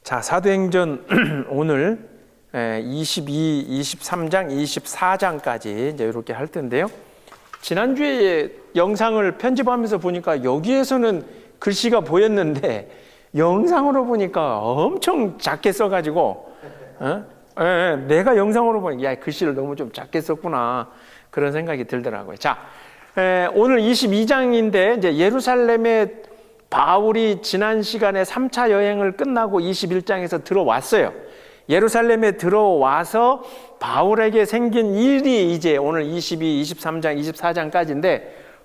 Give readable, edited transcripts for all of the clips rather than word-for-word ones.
자, 사도행전 오늘 22, 23장, 24장까지 이제 이렇게 할 텐데요. 지난주에 영상을 편집하면서 보니까 여기에서는 글씨가 보였는데 영상으로 보니까 엄청 작게 써가지고 내가 영상으로 보니까 야, 글씨를 너무 좀 작게 썼구나 그런 생각이 들더라고요. 자, 오늘 22장인데 이제 예루살렘에 바울이 지난 시간에 3차 여행을 끝나고 21장에서 들어왔어요. 예루살렘에 들어와서 바울에게 생긴 일이 이제 오늘 22, 23장, 24장까지인데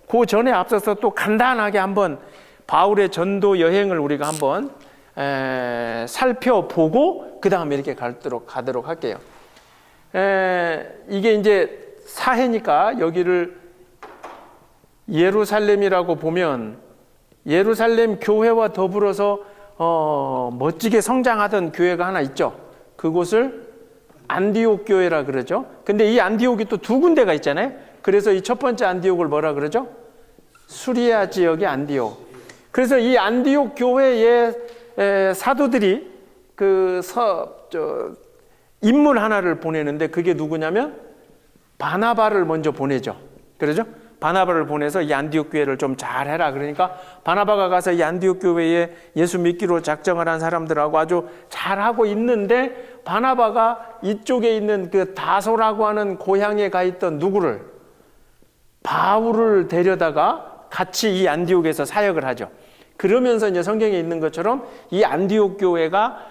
그 전에 앞서서 또 간단하게 한번 바울의 전도 여행을 우리가 한번 살펴보고 그 다음에 이렇게 가도록 할게요. 이게 이제 사해니까 여기를 예루살렘이라고 보면 예루살렘 교회와 더불어서 멋지게 성장하던 교회가 하나 있죠. 그곳을 안디옥 교회라 그러죠. 근데 이 안디옥이 또 두 군데가 있잖아요. 그래서 이 첫 번째 안디옥을 뭐라 그러죠? 수리아 지역의 안디옥. 그래서 이 안디옥 교회의 사도들이 인물 하나를 보내는데 그게 누구냐면 바나바를 먼저 보내죠. 그러죠? 바나바를 보내서 이 안디옥 교회를 좀 잘해라. 그러니까 바나바가 가서 이 안디옥 교회에 예수 믿기로 작정을 한 사람들하고 아주 잘하고 있는데 바나바가 이쪽에 있는 그 다소라고 하는 고향에 가 있던 누구를? 바울을 데려다가 같이 이 안디옥에서 사역을 하죠. 그러면서 이제 성경에 있는 것처럼 이 안디옥 교회가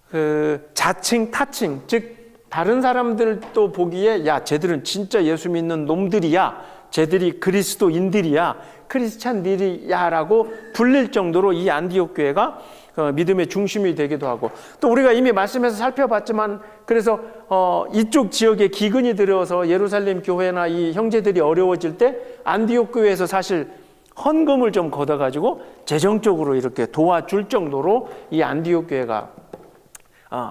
그 자칭 타칭, 즉 다른 사람들도 보기에 야, 쟤들은 진짜 예수 믿는 놈들이야. 쟤들이 그리스도인들이야, 크리스찬들이야 라고 불릴 정도로 이 안디옥 교회가 믿음의 중심이 되기도 하고, 또 우리가 이미 말씀에서 살펴봤지만 그래서 이쪽 지역에 기근이 들어서 예루살렘 교회나 이 형제들이 어려워질 때 안디옥 교회에서 사실 헌금을 좀 걷어가지고 재정적으로 이렇게 도와줄 정도로 이 안디옥 교회가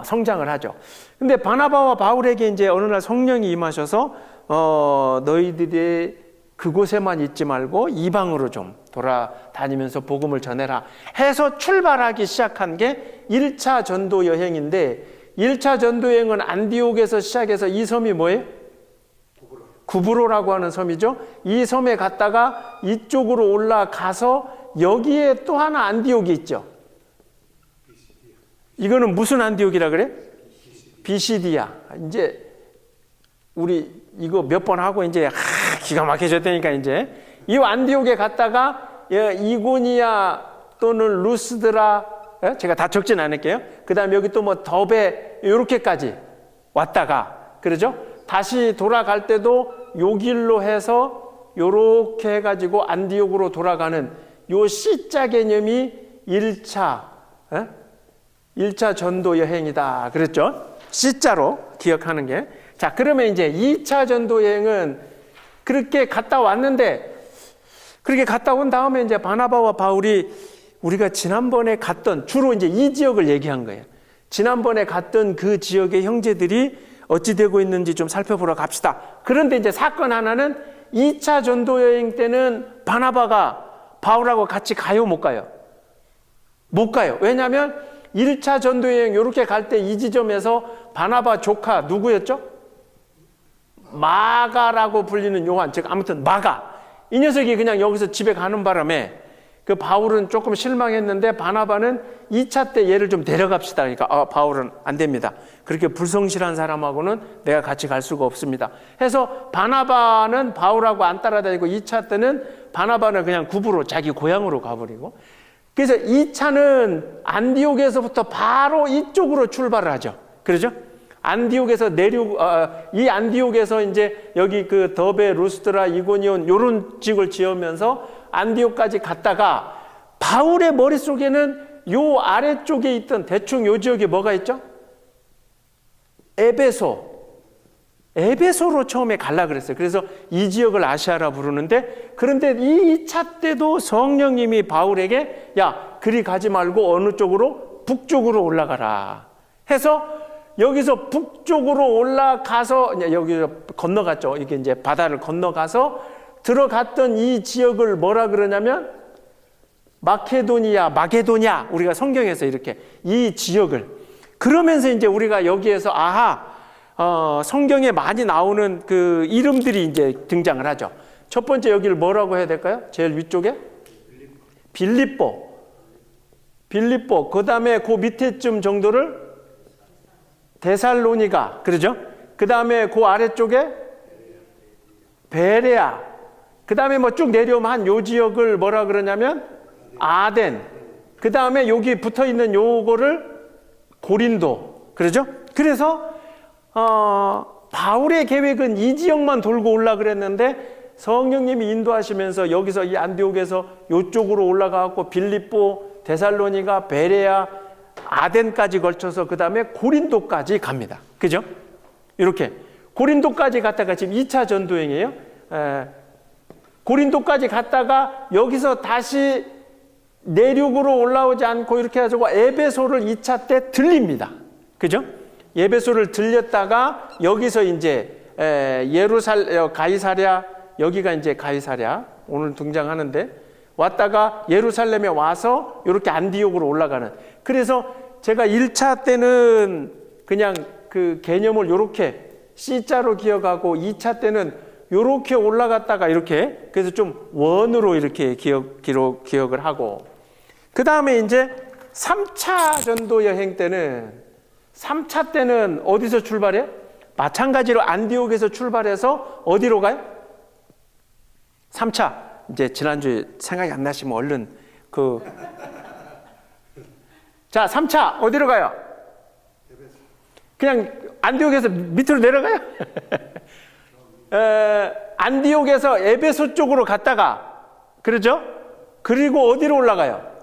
성장을 하죠. 근데 바나바와 바울에게 이제 어느 날 성령이 임하셔서 너희들이 그곳에만 있지 말고 이방으로 좀 돌아다니면서 복음을 전해라 해서 출발하기 시작한 게 1차 전도 여행인데, 1차 전도 여행은 안디옥에서 시작해서 이 섬이 뭐예요? 구브로라고 하는 섬이죠. 이 섬에 갔다가 이쪽으로 올라가서 여기에 또 하나 안디옥이 있죠. 이거는 무슨 안디옥이라 그래? 비시디아. 이제 우리 이거 몇 번 하고 이제 기가 막혀졌다니까. 이제 이 안디옥에 갔다가 이고니아 또는 루스드라, 제가 다 적진 않을게요. 그 다음에 여기 또 뭐 더베 이렇게까지 왔다가, 그러죠? 다시 돌아갈 때도 요 길로 해서 요렇게 해가지고 안디옥으로 돌아가는 요 C자 개념이 1차 전도 여행이다 그랬죠? C자로 기억하는 게. 자, 그러면 이제 2차 전도 여행은 그렇게 갔다 왔는데, 그렇게 갔다 온 다음에 이제 바나바와 바울이 우리가 지난번에 갔던, 주로 이제 이 지역을 얘기한 거예요. 지난번에 갔던 그 지역의 형제들이 어찌 되고 있는지 좀 살펴보러 갑시다. 그런데 이제 사건 하나는 2차 전도 여행 때는 바나바가 바울하고 같이 가요, 못 가요? 못 가요. 왜냐하면 1차 전도 여행 이렇게 갈 때 이 지점에서 바나바 조카 누구였죠? 마가라고 불리는 요한, 즉 아무튼 마가, 이 녀석이 그냥 여기서 집에 가는 바람에 그 바울은 조금 실망했는데 바나바는 2차 때 얘를 좀 데려갑시다. 그러니까 바울은 안 됩니다. 그렇게 불성실한 사람하고는 내가 같이 갈 수가 없습니다 해서 바나바는 바울하고 안 따라다니고 2차 때는 바나바는 그냥 구브로 자기 고향으로 가버리고, 그래서 2차는 안디옥에서부터 바로 이쪽으로 출발을 하죠. 그러죠? 안디옥에서 이 안디옥에서 이제 여기 그 더베, 루스드라, 이고니온 요런 지역을 지으면서 안디옥까지 갔다가 바울의 머릿속에는 요 아래쪽에 있던 대충 요 지역에 뭐가 있죠? 에베소로 처음에 갈라 그랬어요. 그래서 이 지역을 아시아라 부르는데, 그런데 이 2차 때도 성령님이 바울에게 야, 그리 가지 말고 어느 쪽으로? 북쪽으로 올라가라 해서 여기서 북쪽으로 올라가서 여기 건너갔죠. 이게 이제 바다를 건너가서 들어갔던 이 지역을 뭐라 그러냐면 마케도니아, 마게도냐, 우리가 성경에서 이렇게 이 지역을, 그러면서 이제 우리가 여기에서 성경에 많이 나오는 그 이름들이 이제 등장을 하죠. 첫 번째 여기를 뭐라고 해야 될까요? 제일 위쪽에 빌립보. 그 다음에 그 밑에쯤 정도를 데살로니가, 그러죠? 그 다음에 그 아래쪽에 베레아. 그 다음에 뭐 쭉 내려오면 한 요 지역을 뭐라 그러냐면 아덴. 그 다음에 여기 붙어 있는 요거를 고린도. 그러죠? 그래서 바울의 계획은 이 지역만 돌고 올라 그랬는데 성령님이 인도하시면서 여기서 이 안디옥에서 요쪽으로 올라가고 빌립보, 데살로니가, 베레아, 아덴까지 걸쳐서 그 다음에 고린도까지 갑니다. 그죠? 이렇게 고린도까지 갔다가 지금 2차 전도행이에요. 고린도까지 갔다가 여기서 다시 내륙으로 올라오지 않고 이렇게 해가지고 에베소를 2차 때 들립니다. 그죠? 에베소를 들렸다가 여기서 이제 가이사랴, 여기가 이제 가이사랴 오늘 등장하는데 왔다가 예루살렘에 와서 이렇게 안디옥으로 올라가는. 그래서 제가 1차 때는 그냥 그 개념을 이렇게 C자로 기억하고 2차 때는 이렇게 올라갔다가 이렇게, 그래서 좀 원으로 이렇게 기억을 하고, 그 다음에 이제 3차 전도 여행 때는, 3차 때는 어디서 출발해요? 마찬가지로 안디옥에서 출발해서 어디로 가요? 3차. 이제 지난주에 생각이 안 나시면 얼른 자, 3차 어디로 가요? 그냥 안디옥에서 밑으로 내려가요? 안디옥에서 에베소 쪽으로 갔다가, 그러죠? 그리고 어디로 올라가요?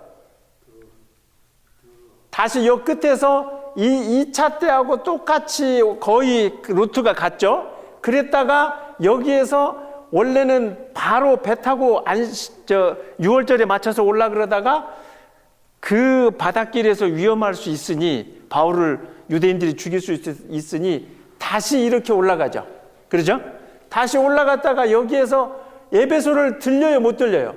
다시 여 끝에서 2차 때하고 똑같이 거의 루트가 같죠? 그랬다가 여기에서 원래는 바로 배 타고 6월절에 맞춰서 올라 그러다가 그 바닷길에서 위험할 수 있으니 바울을 유대인들이 죽일 수 있으니 다시 이렇게 올라가죠. 그러죠? 다시 올라갔다가 여기에서 에베소를 들려요, 못 들려요?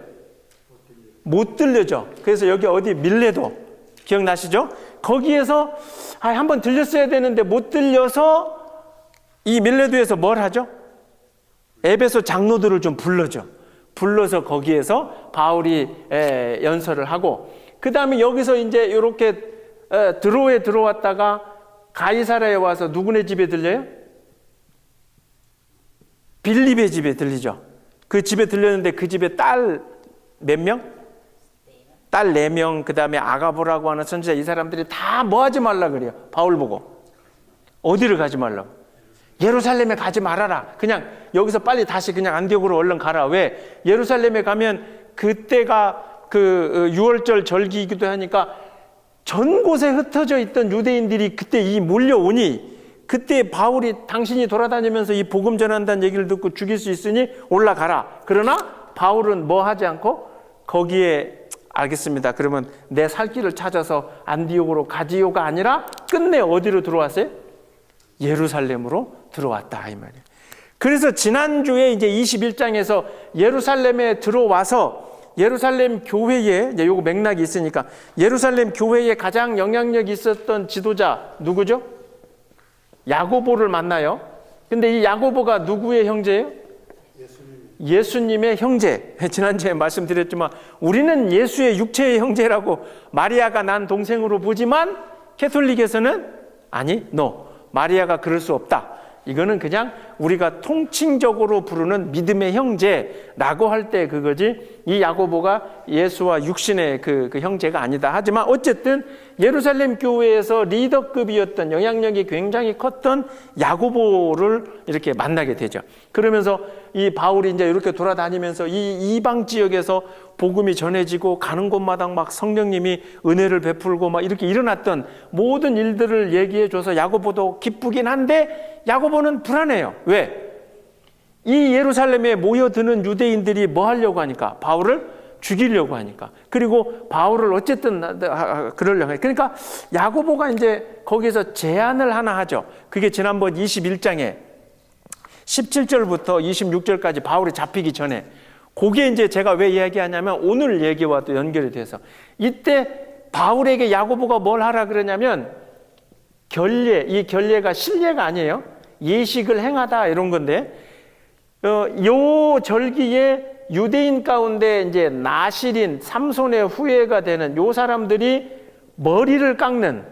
못 들려죠. 그래서 여기 어디 밀레도 기억나시죠? 거기에서 한번 들렸어야 되는데 못 들려서 이 밀레도에서 뭘 하죠? 에베소 장로들을 좀 불러서 거기에서 바울이 연설을 하고, 그 다음에 여기서 이제 이렇게 드로에 들어왔다가 가이사랴에 와서 누구네 집에 들려요? 빌립의 집에 들리죠. 그 집에 들렸는데 그 집에 딸 몇 명? 딸 4명, 그 다음에 아가보라고 하는 선지자, 이 사람들이 다 뭐 하지 말라 그래요? 바울 보고. 어디를 가지 말라고? 예루살렘에 가지 말아라. 그냥 여기서 빨리 다시 그냥 안디옥으로 얼른 가라. 왜? 예루살렘에 가면 그때가 그 6월절 절기이기도 하니까 전 곳에 흩어져 있던 유대인들이 그때 몰려오니, 그때 바울이 당신이 돌아다니면서 이 복음 전한다는 얘기를 듣고 죽일 수 있으니 올라가라. 그러나 바울은 뭐 하지 않고 거기에 알겠습니다. 그러면 내 살 길을 찾아서 안디옥으로 가지요가 아니라 끝내 어디로 들어왔어요? 예루살렘으로 들어왔다, 이 말이에요. 그래서 지난주에 이제 21장에서 예루살렘에 들어와서 예루살렘 교회에, 이제 요거 맥락이 있으니까, 예루살렘 교회에 가장 영향력이 있었던 지도자 누구죠? 야고보를 만나요. 근데 이 야고보가 누구의 형제예요? 예수님의 형제. 지난주에 말씀드렸지만 우리는 예수의 육체의 형제라고 마리아가 난 동생으로 보지만 캐톨릭에서는 아니, 마리아가 그럴 수 없다. 이거는 그냥 우리가 통칭적으로 부르는 믿음의 형제라고 할 때 그거지, 이 야고보가 예수와 육신의 그 형제가 아니다. 하지만 어쨌든 예루살렘 교회에서 리더급이었던, 영향력이 굉장히 컸던 야고보를 이렇게 만나게 되죠. 그러면서 이 바울이 이제 이렇게 돌아다니면서 이 이방 지역에서 복음이 전해지고 가는 곳마다 막 성령님이 은혜를 베풀고 막 이렇게 일어났던 모든 일들을 얘기해 줘서 야고보도 기쁘긴 한데 야고보는 불안해요. 왜? 이 예루살렘에 모여드는 유대인들이 뭐 하려고 하니까? 바울을 죽이려고 하니까. 그리고 바울을 어쨌든 그러려고 하니까. 그러니까 야고보가 이제 거기서 제안을 하나 하죠. 그게 지난번 21장에 17절부터 26절까지 바울이 잡히기 전에 그게 이제 제가 왜 이야기하냐면 오늘 얘기와 또 연결이 돼서 이때 바울에게 야고보가 뭘 하라 그러냐면 결례, 이 결례가 실례가 아니에요. 예식을 행하다 이런 건데 요 절기에 유대인 가운데 이제 나실인 삼손의 후예가 되는 요 사람들이 머리를 깎는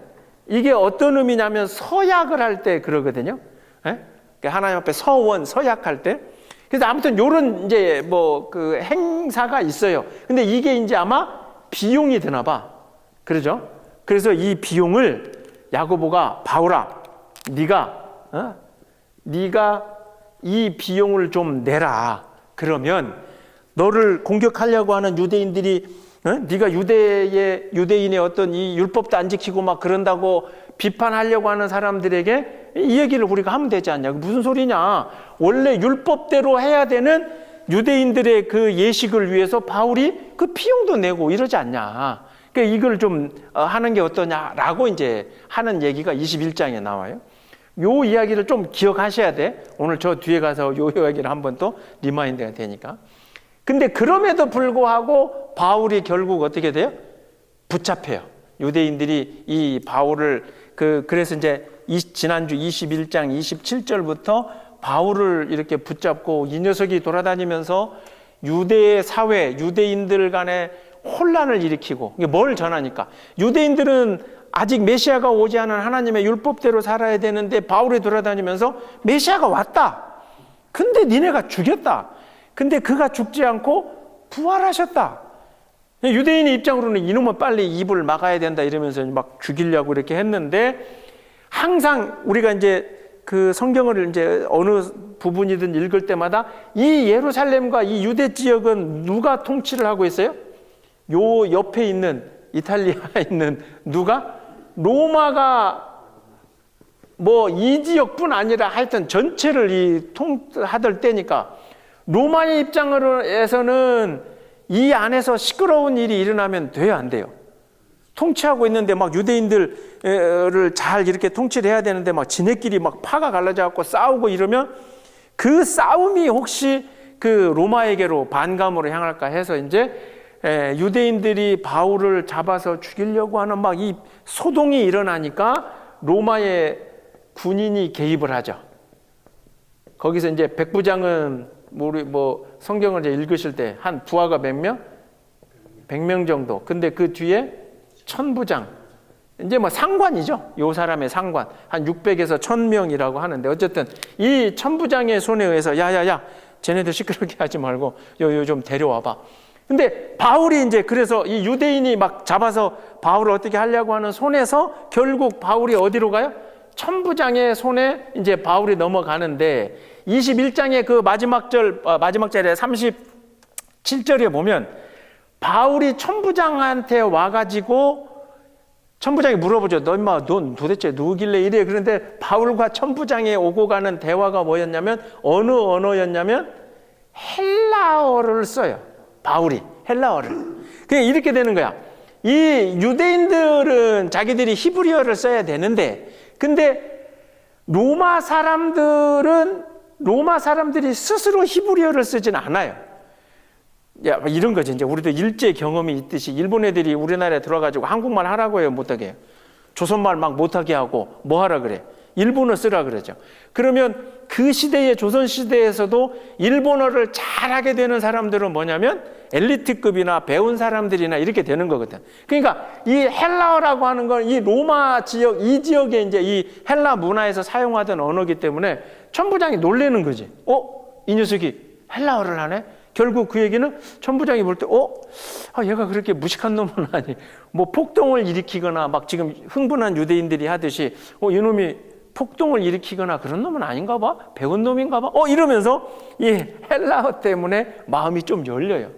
이게 어떤 의미냐면 서약을 할 때 그러거든요. 예? 하나님 앞에 서원, 서약할 때. 그래서 아무튼 요런 이제 뭐 그 행사가 있어요. 근데 이게 이제 아마 비용이 드나 봐. 그러죠? 그래서 이 비용을 야고보가 바울아, 네가 이 비용을 좀 내라. 그러면 너를 공격하려고 하는 유대인들이 네가 유대인의 어떤 이 율법도 안 지키고 막 그런다고 비판하려고 하는 사람들에게 이 얘기를 우리가 하면 되지 않냐. 무슨 소리냐. 원래 율법대로 해야 되는 유대인들의 그 예식을 위해서 바울이 그 비용도 내고 이러지 않냐. 그러니까 이걸 좀 하는 게 어떠냐라고 이제 하는 얘기가 21장에 나와요. 요 이야기를 좀 기억하셔야 돼. 오늘 저 뒤에 가서 요 이야기를 한번 또 리마인드가 되니까. 근데 그럼에도 불구하고 바울이 결국 어떻게 돼요? 붙잡혀요. 유대인들이 이 바울을 그래서 이제 지난주 21장 27절부터 바울을 이렇게 붙잡고 이 녀석이 돌아다니면서 유대 사회, 유대인들 간에 혼란을 일으키고 이게 뭘 전하니까 유대인들은 아직 메시아가 오지 않은 하나님의 율법대로 살아야 되는데 바울이 돌아다니면서 메시아가 왔다. 근데 니네가 죽였다. 근데 그가 죽지 않고 부활하셨다. 유대인의 입장으로는 이놈은 빨리 입을 막아야 된다 이러면서 막 죽이려고 이렇게 했는데 항상 우리가 이제 그 성경을 이제 어느 부분이든 읽을 때마다 이 예루살렘과 이 유대 지역은 누가 통치를 하고 있어요? 요 옆에 있는 이탈리아에 있는 누가? 로마가 뭐 이 지역뿐 아니라 하여튼 전체를 이 통하던 때니까 로마의 입장으로서는 이 안에서 시끄러운 일이 일어나면 돼야 안 돼요. 통치하고 있는데 막 유대인들을 잘 이렇게 통치를 해야 되는데 막 지네끼리 막 파가 갈라져 갖고 싸우고 이러면 그 싸움이 혹시 그 로마에게로 반감으로 향할까 해서 이제 유대인들이 바울을 잡아서 죽이려고 하는 막 이 소동이 일어나니까 로마의 군인이 개입을 하죠. 거기서 이제 백부장은 우리 뭐 성경을 이제 읽으실 때 한 부하가 몇 명? 100명 정도. 근데 그 뒤에 천부장. 이제 뭐 상관이죠. 요 사람의 상관. 한 600에서 1000명이라고 하는데 어쨌든 이 천부장의 손에 의해서 야야야 쟤네들 시끄럽게 하지 말고 요 좀 데려와봐. 근데 바울이 이제 그래서 이 유대인이 막 잡아서 바울을 어떻게 하려고 하는 손에서 결국 바울이 어디로 가요? 천부장의 손에 이제 바울이 넘어가는데 21장의 그 마지막 절에 37절에 보면 바울이 천부장한테 와가지고 천부장이 물어보죠. 넌 도대체 누구길래 이래? 그런데 바울과 천부장이 오고 가는 대화가 뭐였냐면 어느 언어였냐면 헬라어를 써요. 바울이 헬라어를. 그냥 이렇게 되는 거야. 이 유대인들은 자기들이 히브리어를 써야 되는데 근데 로마 사람들이 스스로 히브리어를 쓰진 않아요. 야, 이런 거지. 이제 우리도 일제 경험이 있듯이 일본 애들이 우리나라에 들어와가지고 한국말 하라고 해요. 못하게 해요. 조선말 막 못하게 하고 뭐 하라 그래. 일본어 쓰라 그러죠. 그러면 그 시대의 조선시대에서도 일본어를 잘하게 되는 사람들은 뭐냐면 엘리트급이나 배운 사람들이나 이렇게 되는 거거든. 그러니까 이 헬라어라고 하는 건 이 로마 지역, 이 지역에 이제 이 헬라 문화에서 사용하던 언어이기 때문에 천부장이 놀라는 거지. 이 녀석이 헬라어를 하네? 결국 그 얘기는 천부장이 볼 때, 얘가 그렇게 무식한 놈은 아니. 뭐 폭동을 일으키거나 막 지금 흥분한 유대인들이 하듯이, 이놈이 폭동을 일으키거나 그런 놈은 아닌가 봐? 배운 놈인가 봐? 이러면서 이 헬라어 때문에 마음이 좀 열려요.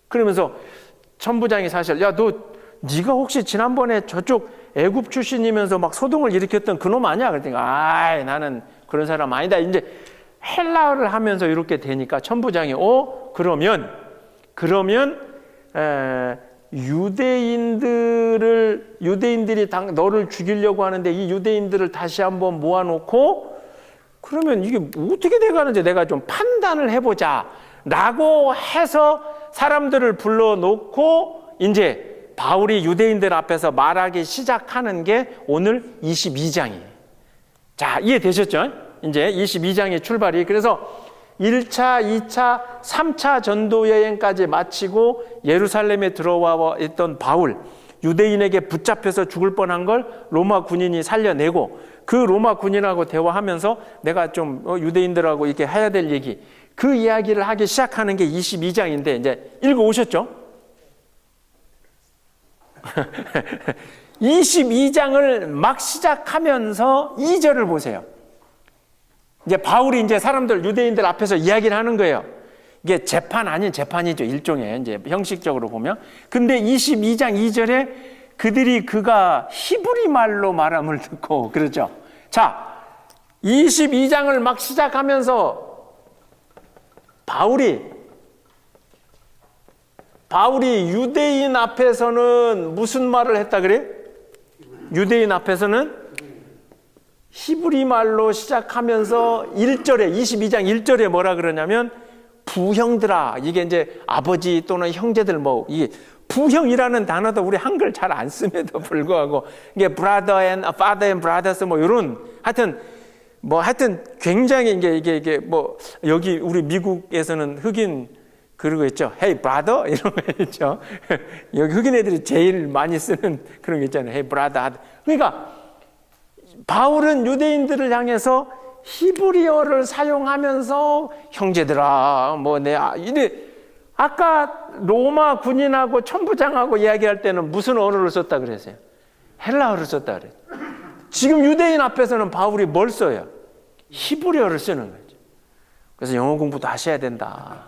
그러면서 천부장이 사실, 네가 혹시 지난번에 저쪽 애굽 출신이면서 막 소동을 일으켰던 그놈 아니야? 그랬더니, 나는 그런 사람 아니다. 이제 헬라어를 하면서 이렇게 되니까 천부장이 그러면 유대인들이 너를 죽이려고 하는데 이 유대인들을 다시 한번 모아놓고 그러면 이게 어떻게 돼가는지 내가 좀 판단을 해보자 라고 해서 사람들을 불러놓고 이제 바울이 유대인들 앞에서 말하기 시작하는 게 오늘 22장이에요. 자, 이해되셨죠? 이제 22장의 출발이. 그래서 1차, 2차, 3차 전도 여행까지 마치고 예루살렘에 들어와 있던 바울, 유대인에게 붙잡혀서 죽을 뻔한 걸 로마 군인이 살려내고 그 로마 군인하고 대화하면서 내가 좀 유대인들하고 이렇게 해야 될 얘기, 그 이야기를 하기 시작하는 게 22장인데 이제 읽어오셨죠? 22장을 막 시작하면서 2절을 보세요. 이제 바울이 이제 사람들, 유대인들 앞에서 이야기를 하는 거예요. 이게 재판 아닌 재판이죠. 일종의 이제 형식적으로 보면. 근데 22장 2절에 그가 히브리 말로 말함을 듣고 그러죠. 자, 22장을 막 시작하면서 바울이 유대인 앞에서는 무슨 말을 했다 그래? 유대인 앞에서는 히브리 말로 시작하면서 1절에 22장 1절에 뭐라 그러냐면 부형들아, 이게 이제 아버지 또는 형제들 이게 부형이라는 단어도 우리 한글 잘 안 씀에도 불구하고 이게 brother and father and brothers 이런 하여튼 굉장히 이게 여기 우리 미국에서는 흑인 그러고 있죠. Hey brother 이런 거 있죠. 여기 흑인 애들이 제일 많이 쓰는 그런 거 있잖아요. Hey brother. 그러니까 바울은 유대인들을 향해서 히브리어를 사용하면서 형제들아 아까 로마 군인하고 천부장하고 이야기할 때는 무슨 언어를 썼다 그랬어요? 헬라어를 썼다 그랬어요. 지금 유대인 앞에서는 바울이 뭘 써요? 히브리어를 쓰는 거죠. 그래서 영어 공부도 하셔야 된다.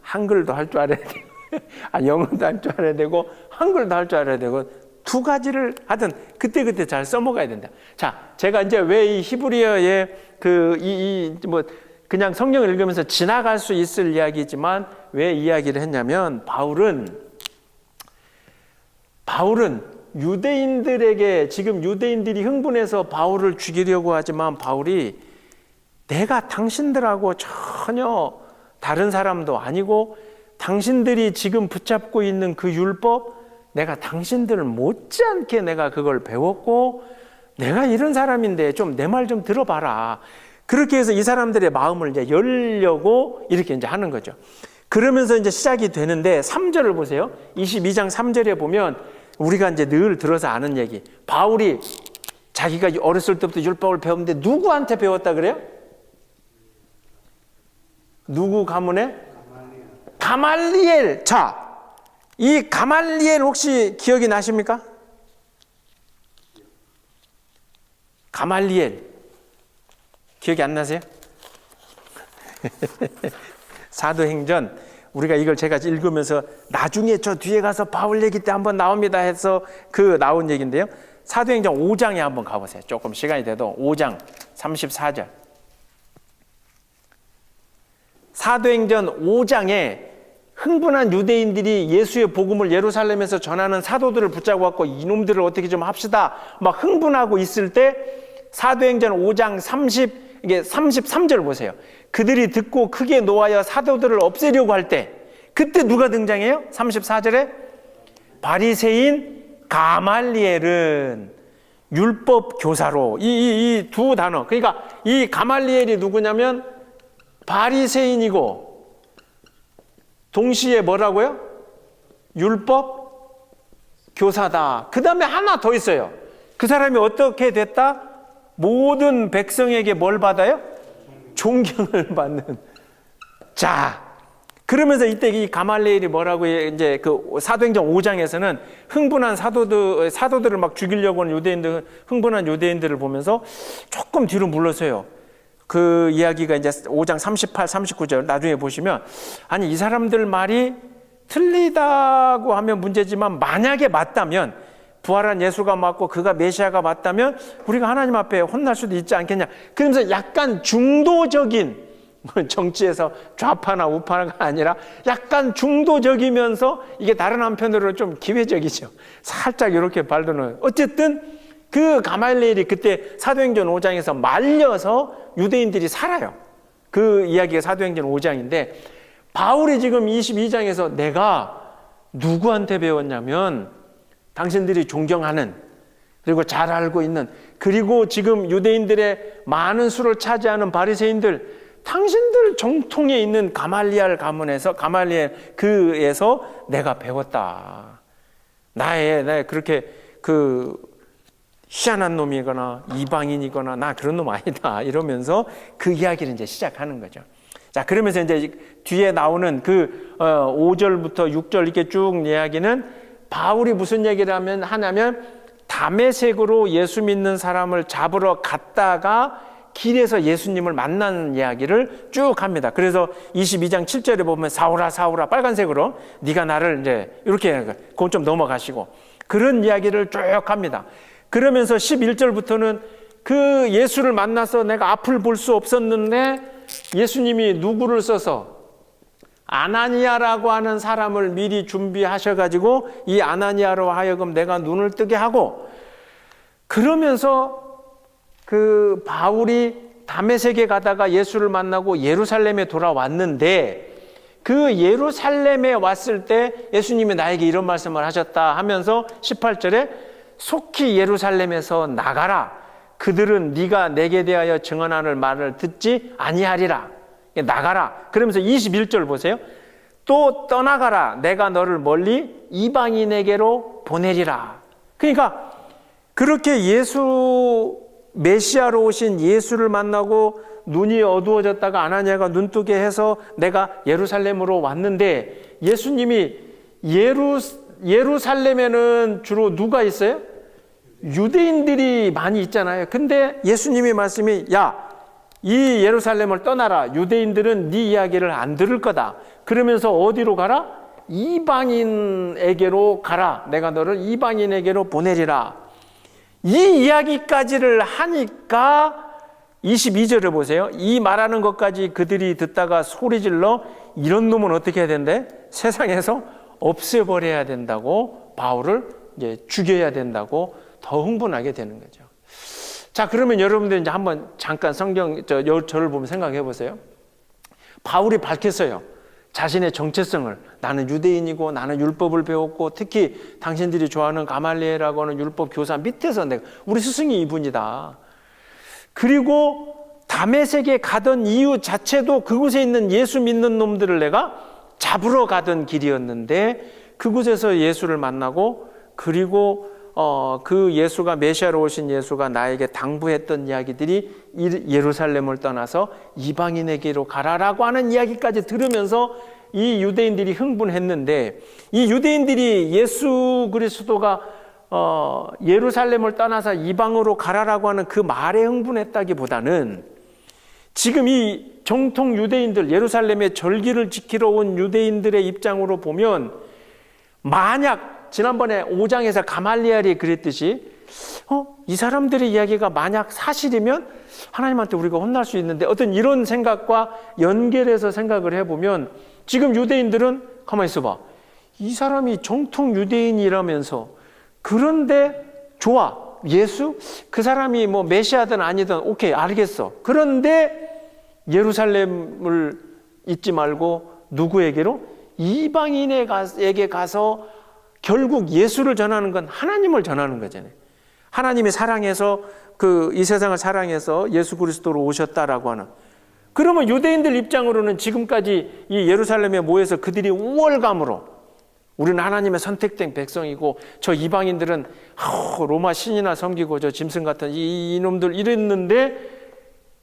한글도 할 줄 알아야 되고 영어도 할 줄 알아야 되고 한글도 할 줄 알아야 되고 두 가지를 하여튼 그때 잘 써먹어야 된다. 자, 제가 이제 왜 이 히브리어에 그냥 성경을 읽으면서 지나갈 수 있을 이야기지만 왜 이야기를 했냐면 바울은 유대인들에게 지금 유대인들이 흥분해서 바울을 죽이려고 하지만 바울이 내가 당신들하고 전혀 다른 사람도 아니고 당신들이 지금 붙잡고 있는 그 율법 내가 당신들을 못지않게 내가 그걸 배웠고 내가 이런 사람인데 좀 내 말 좀 들어봐라. 그렇게 해서 이 사람들의 마음을 이제 열려고 이렇게 이제 하는 거죠. 그러면서 이제 시작이 되는데 3절을 보세요. 22장 3절에 보면 우리가 이제 늘 들어서 아는 얘기. 바울이 자기가 어렸을 때부터 율법을 배웠는데 누구한테 배웠다 그래요? 누구 가문에? 가말리엘. 자, 이 가말리엘 혹시 기억이 나십니까? 가말리엘 기억이 안 나세요? 사도행전 우리가 이걸 제가 읽으면서 나중에 저 뒤에 가서 바울 얘기 때 한번 나옵니다 해서 그 나온 얘기인데요. 사도행전 5장에 한번 가보세요. 조금 시간이 돼도 5장 34절. 사도행전 5장에 흥분한 유대인들이 예수의 복음을 예루살렘에서 전하는 사도들을 붙잡고 갖고 이놈들을 어떻게 좀 합시다 막 흥분하고 있을 때 사도행전 5장 33절 보세요. 그들이 듣고 크게 노하여 사도들을 없애려고 할 때 그때 누가 등장해요? 34절에 바리새인 가말리엘은 율법 교사로 이 두 단어. 그러니까 이 가말리엘이 누구냐면 바리새인이고 동시에 뭐라고요? 율법 교사다. 그 다음에 하나 더 있어요. 그 사람이 어떻게 됐다? 모든 백성에게 뭘 받아요? 존경을 받는. 자, 그러면서 이때 이 가말리엘이 뭐라고 이제 그 사도행전 5장에서는 흥분한 사도들을 막 죽이려고 하는 흥분한 유대인들을 보면서 조금 뒤로 물러서요. 그 이야기가 이제 5장 38, 39절 나중에 보시면 아니 이 사람들 말이 틀리다고 하면 문제지만 만약에 맞다면 부활한 예수가 맞고 그가 메시아가 맞다면 우리가 하나님 앞에 혼날 수도 있지 않겠냐. 그러면서 약간 중도적인 정치에서 좌파나 우파가 아니라 약간 중도적이면서 이게 다른 한편으로 좀 기회적이죠. 살짝 이렇게 발도는 어쨌든 그 가말리엘이 그때 사도행전 5장에서 말려서 유대인들이 살아요. 그 이야기가 사도행전 5장인데 바울이 지금 22장에서 내가 누구한테 배웠냐면 당신들이 존경하는, 그리고 잘 알고 있는, 그리고 지금 유대인들의 많은 수를 차지하는 바리새인들, 당신들 정통에 있는 가말리엘 가문에서, 가말리엘 그에서 내가 배웠다. 나의 그렇게 그 희한한 놈이거나 이방인이거나 나 그런 놈 아니다, 이러면서 그 이야기를 이제 시작하는 거죠. 자, 그러면서 이제 뒤에 나오는 그 5절부터 6절 이렇게 쭉 이야기는 바울이 무슨 얘기를 하냐면 다메섹으로 예수 믿는 사람을 잡으러 갔다가 길에서 예수님을 만나는 이야기를 쭉 합니다. 그래서 22장 7절에 보면 사울아 사울아, 빨간색으로 네가 나를 이제 이렇게, 그건 좀 넘어가시고 그런 이야기를 쭉 합니다. 그러면서 11절부터는 그 예수를 만나서 내가 앞을 볼 수 없었는데 예수님이 누구를 써서 아나니아라고 하는 사람을 미리 준비하셔가지고 이 아나니아로 하여금 내가 눈을 뜨게 하고, 그러면서 그 바울이 다메섹에 가다가 예수를 만나고 예루살렘에 돌아왔는데 그 예루살렘에 왔을 때 예수님이 나에게 이런 말씀을 하셨다 하면서 18절에 속히 예루살렘에서 나가라. 그들은 네가 내게 대하여 증언하는 말을 듣지 아니하리라. 나가라. 그러면서 21절 보세요. 또 떠나가라. 내가 너를 멀리 이방인에게로 보내리라. 그러니까 그렇게 예수 메시아로 오신 예수를 만나고 눈이 어두워졌다가 아나니아가 눈뜨게 해서 내가 예루살렘으로 왔는데, 예수님이 예루살렘에는 주로 누가 있어요? 유대인들이 많이 있잖아요. 근데 예수님이 말씀이 야, 이 예루살렘을 떠나라. 유대인들은 네 이야기를 안 들을 거다. 그러면서 어디로 가라? 이방인에게로 가라. 내가 너를 이방인에게로 보내리라. 이 이야기까지를 하니까 22절을 보세요. 이 말하는 것까지 그들이 듣다가 소리질러 이런 놈은 어떻게 해야 된대? 세상에서 없애버려야 된다고, 바울을 이제 죽여야 된다고 더 흥분하게 되는 거죠. 자, 그러면 여러분들 이제 한번 잠깐 성경 저를 보면 생각해 보세요. 바울이 밝혔어요. 자신의 정체성을. 나는 유대인이고 나는 율법을 배웠고 특히 당신들이 좋아하는 가말리엘이라고 하는 율법 교사 밑에서 내가, 우리 스승이 이분이다. 그리고 다메섹에 가던 이유 자체도 그곳에 있는 예수 믿는 놈들을 내가 잡으러 가던 길이었는데 그곳에서 예수를 만나고, 그리고 그 예수가 메시아로 오신 예수가 나에게 당부했던 이야기들이 예루살렘을 떠나서 이방인에게로 가라라고 하는 이야기까지 들으면서 이 유대인들이 흥분했는데, 이 유대인들이 예수 그리스도가 예루살렘을 떠나서 이방으로 가라라고 하는 그 말에 흥분했다기보다는 지금 이 정통 유대인들, 예루살렘의 절기를 지키러 온 유대인들의 입장으로 보면, 만약 지난번에 5장에서 가말리엘이 그랬듯이 이 사람들의 이야기가 만약 사실이면 하나님한테 우리가 혼날 수 있는데, 어떤 이런 생각과 연결해서 생각을 해보면 지금 유대인들은 가만히 있어봐. 이 사람이 정통 유대인이라면서, 그런데 좋아. 예수? 그 사람이 뭐 메시아든 아니든 오케이, 알겠어. 그런데 예루살렘을 잊지 말고 누구에게로? 이방인에게 가서 결국 예수를 전하는 건 하나님을 전하는 거잖아요. 하나님이 사랑해서 이 세상을 사랑해서 예수 그리스도로 오셨다라고 하는. 그러면 유대인들 입장으로는 지금까지 이 예루살렘에 모여서 그들이 우월감으로 우리는 하나님의 선택된 백성이고 저 이방인들은 로마 신이나 섬기고 저 짐승 같은 이놈들 이랬는데,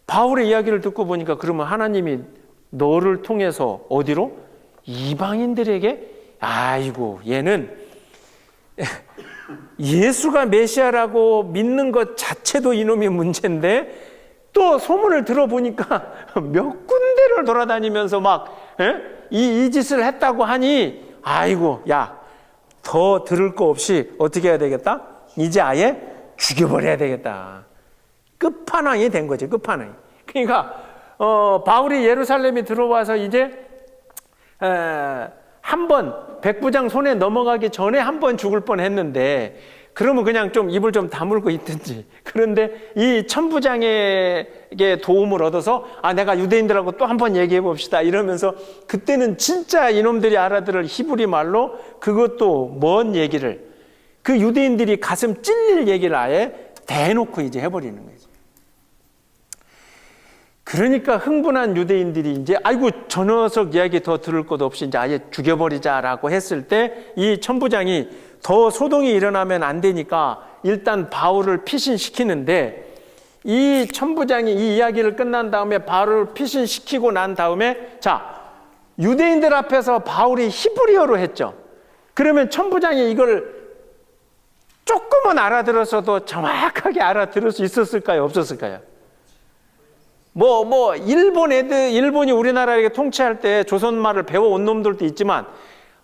바울의 이야기를 듣고 보니까 그러면 하나님이 너를 통해서 어디로? 이방인들에게? 아이고, 얘는 예수가 메시아라고 믿는 것 자체도 이놈이 문제인데 또 소문을 들어보니까 몇 군데를 돌아다니면서 막 이 짓을 했다고 하니, 아이고, 야, 더 들을 거 없이 어떻게 해야 되겠다? 이제 아예 죽여버려야 되겠다. 끝판왕이 된 거지, 끝판왕이. 그러니까 바울이 예루살렘에 들어와서 이제 한 번 백부장 손에 넘어가기 전에 한 번 죽을 뻔했는데, 그러면 그냥 좀 입을 좀 다물고 있든지. 그런데 이 천부장에게 도움을 얻어서 내가 유대인들하고 또 한번 얘기해 봅시다 이러면서 그때는 진짜 이놈들이 알아들을 히브리 말로 그것도 먼 얘기를 그 유대인들이 가슴 찔릴 얘기를 아예 대놓고 이제 해버리는 거죠. 그러니까 흥분한 유대인들이 이제 아이고 저 녀석 이야기 더 들을 것도 없이 이제 아예 죽여버리자라고 했을 때 이 천부장이 더 소동이 일어나면 안 되니까 일단 바울을 피신시키는데 이 천부장이 이 이야기를 끝난 다음에 바울을 피신시키고 난 다음에 자 유대인들 앞에서 바울이 히브리어로 했죠. 그러면 천부장이 이걸 조금은 알아들었어도 정확하게 알아들을 수 있었을까요? 없었을까요? 일본이 우리나라에게 통치할 때 조선말을 배워온 놈들도 있지만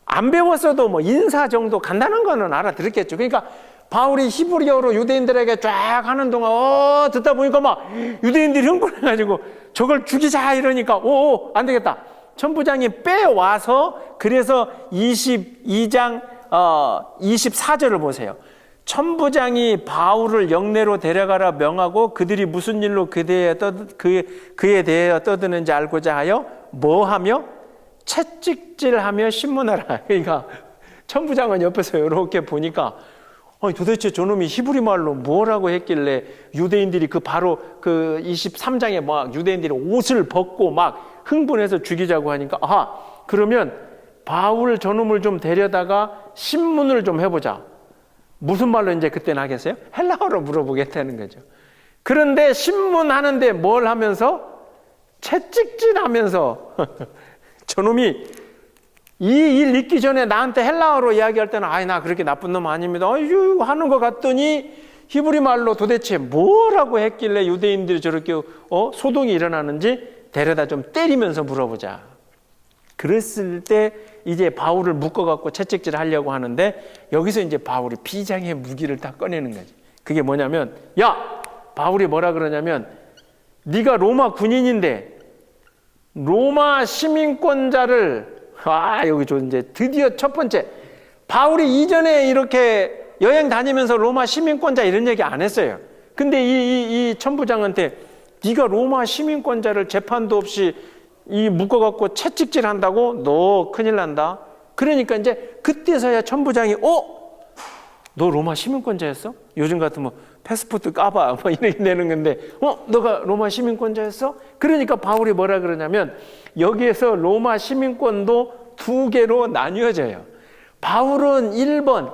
안 배웠어도 뭐 인사 정도 간단한 거는 알아들었겠죠. 그러니까 바울이 히브리어로 유대인들에게 쫙 하는 동안 듣다 보니까 막 유대인들이 흥분해가지고 저걸 죽이자 이러니까 안 되겠다. 천부장이 빼와서 그래서 22장 24절을 보세요. 천부장이 바울을 영내로 데려가라 명하고 그들이 무슨 일로 그에 대하여 떠드는지 알고자 하여 뭐하며 채찍질하며 신문하라. 그러니까 천부장은 옆에서 이렇게 보니까 도대체 저놈이 히브리 말로 뭐라고 했길래 유대인들이 바로 23장에 막 유대인들이 옷을 벗고 막 흥분해서 죽이자고 하니까 그러면 바울 저놈을 좀 데려다가 신문을 좀 해보자. 무슨 말로 이제 그때는 하겠어요? 헬라어로 물어보겠다는 거죠. 그런데 신문하는데 뭘 하면서? 채찍질하면서 저놈이 이 일 있기 전에 나한테 헬라어로 이야기할 때는 나 그렇게 나쁜 놈 아닙니다 하는 것 같더니 히브리 말로 도대체 뭐라고 했길래 유대인들이 저렇게 소동이 일어나는지 데려다 좀 때리면서 물어보자. 그랬을 때 이제 바울을 묶어갖고 채찍질 하려고 하는데 여기서 이제 바울이 비장의 무기를 다 꺼내는 거지. 그게 뭐냐면 바울이 뭐라 그러냐면 네가 로마 군인인데 로마 시민권자를 여기 이제 드디어 첫 번째 바울이 이전에 이렇게 여행 다니면서 로마 시민권자 이런 얘기 안 했어요. 근데 이 천부장한테 네가 로마 시민권자를 재판도 없이 묶어갖고 채찍질 한다고? 너 큰일 난다. 그러니까 이제 그때서야 천부장이 너 로마 시민권자였어? 요즘 같으면 패스포트 까봐 이렇게 내는 건데 너가 로마 시민권자였어? 그러니까 바울이 뭐라 그러냐면 여기에서 로마 시민권도 두 개로 나뉘어져요. 바울은 1번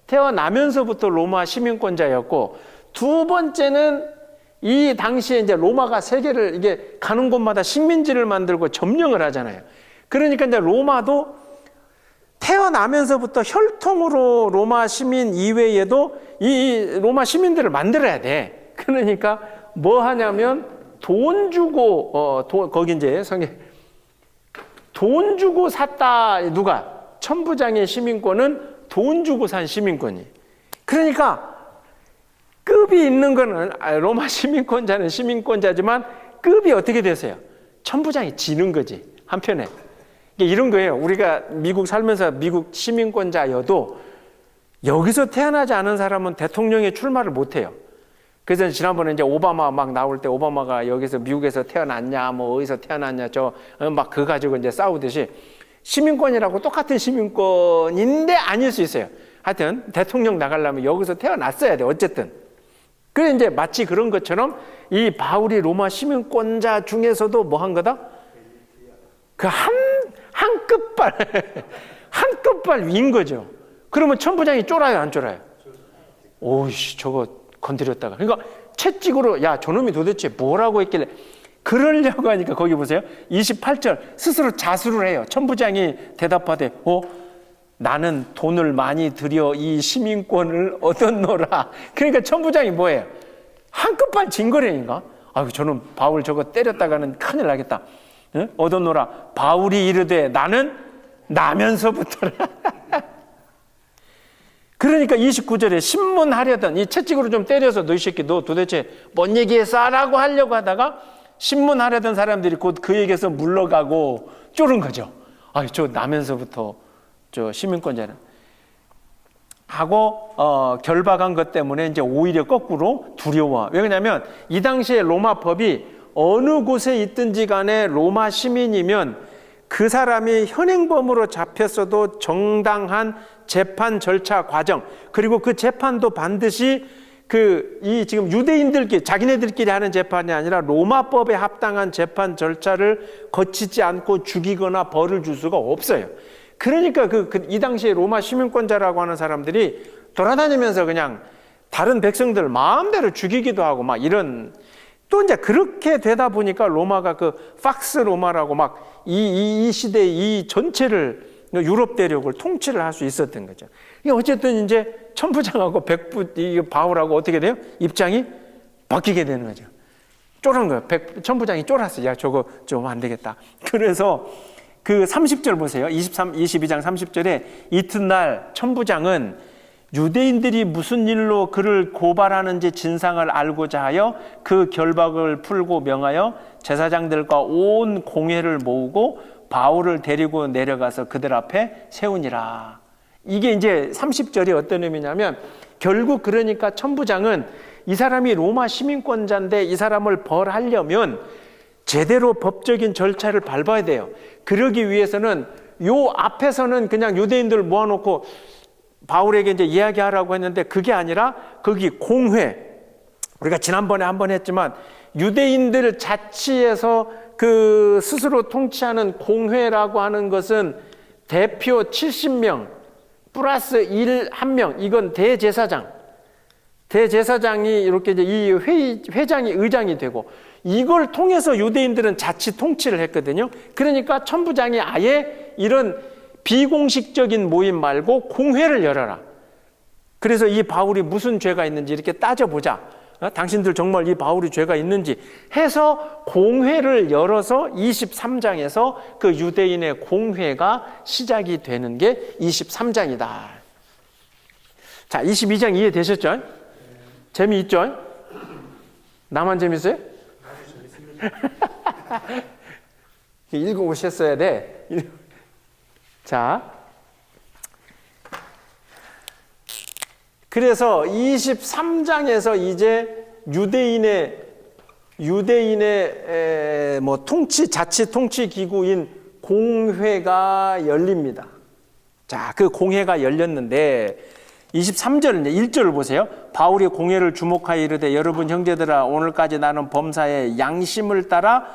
태어나면서부터 로마 시민권자였고 두 번째는 이 당시에 이제 로마가 세계를 이게 가는 곳마다 식민지를 만들고 점령을 하잖아요. 그러니까 이제 로마도 태어나면서부터 혈통으로 로마 시민 이외에도 이 로마 시민들을 만들어야 돼. 그러니까 뭐 하냐면 돈 주고 거기 이제 돈 주고 샀다. 누가? 천부장의 시민권은 돈 주고 산 시민권이. 그러니까 급이 있는 거는 로마 시민권자는 시민권자지만 급이 어떻게 되세요? 천부장이 지는 거지 한편에. 이런 거예요. 우리가 미국 살면서 미국 시민권자여도 여기서 태어나지 않은 사람은 대통령에 출마를 못해요. 그래서 지난번에 이제 오바마 막 나올 때 오바마가 여기서 미국에서 태어났냐 뭐 어디서 태어났냐 막 그거 가지고 이제 싸우듯이 시민권이라고 똑같은 시민권인데 아닐 수 있어요. 하여튼 대통령 나가려면 여기서 태어났어야 돼 어쨌든. 그래 이제 마치 그런 것처럼 이 바울이 로마 시민권자 중에서도 뭐 한 거다? 한 끝발 위인 거죠. 그러면 천부장이 쫄아요 안 쫄아요? 오이씨 저거 건드렸다가 그러니까 채찍으로 저놈이 도대체 뭐라고 했길래 그러려고 하니까 거기 보세요 28절 스스로 자수를 해요. 천부장이 대답하되 나는 돈을 많이 들여 이 시민권을 얻었노라. 그러니까 천부장이 뭐예요? 한 끝발 진거래인가? 저는 바울 저거 때렸다가는 큰일 나겠다. 응? 얻었노라. 바울이 이르되 나는 나면서부터라. 그러니까 29절에 신문하려던 이 채찍으로 좀 때려서 너 이 새끼 너 도대체 뭔 얘기했어? 라고 하려고 하다가 신문하려던 사람들이 곧 그에게서 물러가고 쫄은 거죠. 저 나면서부터 저 시민권자는. 하고 결박한 것 때문에 이제 오히려 거꾸로 두려워. 왜냐하면 이 당시에 로마 법이 어느 곳에 있든지 간에 로마 시민이면 그 사람이 현행범으로 잡혔어도 정당한 재판 절차 과정, 그리고 그 재판도 반드시 이 지금 유대인들끼리 자기네들끼리 하는 재판이 아니라 로마법에 합당한 재판 절차를 거치지 않고 죽이거나 벌을 줄 수가 없어요. 그러니까 이 당시에 로마 시민권자라고 하는 사람들이 돌아다니면서 그냥 다른 백성들 마음대로 죽이기도 하고 막 이런, 또 이제 그렇게 되다 보니까 로마가 팍스 로마라고 막 이 시대 이 전체를 유럽 대륙을 통치를 할 수 있었던 거죠. 어쨌든 이제 천부장하고 이 바울하고 어떻게 돼요? 입장이 바뀌게 되는 거죠. 쫄은 거예요. 천부장이 쫄았어요. 야, 저거 좀 안 되겠다. 그래서 30절 보세요. 22장 30절에 이튿날 천부장은 유대인들이 무슨 일로 그를 고발하는지 진상을 알고자 하여 그 결박을 풀고 명하여 제사장들과 온 공회를 모으고 바울을 데리고 내려가서 그들 앞에 세우니라. 이게 이제 30절이 어떤 의미냐면, 결국 그러니까 천부장은 이 사람이 로마 시민권자인데 이 사람을 벌하려면 제대로 법적인 절차를 밟아야 돼요. 그러기 위해서는 요 앞에서는 그냥 유대인들을 모아놓고 바울에게 이제 이야기하라고 했는데, 그게 아니라 거기 공회, 우리가 지난번에 한번 했지만 유대인들 자치에서 스스로 통치하는 공회라고 하는 것은 대표 70명 플러스 1명, 이건 대제사장이 이렇게 이제 이 회장이 의장이 되고, 이걸 통해서 유대인들은 자치 통치를 했거든요. 그러니까 천부장이 아예 이런 비공식적인 모임 말고 공회를 열어라. 그래서 이 바울이 무슨 죄가 있는지 이렇게 따져보자. 당신들 정말 이 바울이 죄가 있는지 해서 공회를 열어서 23장에서 그 유대인의 공회가 시작이 되는 게 23장이다. 자, 22장 이해되셨죠? 재미있죠? 나만 재밌어요? 읽어오셨어야 돼. 자, 그래서 23장에서 이제 유대인의 자치 통치 기구인 공회가 열립니다. 자, 그 공회가 열렸는데 23절 이제 1절을 보세요. 바울이 공회를 주목하여 이르되, 여러분 형제들아, 오늘까지 나는 범사의 양심을 따라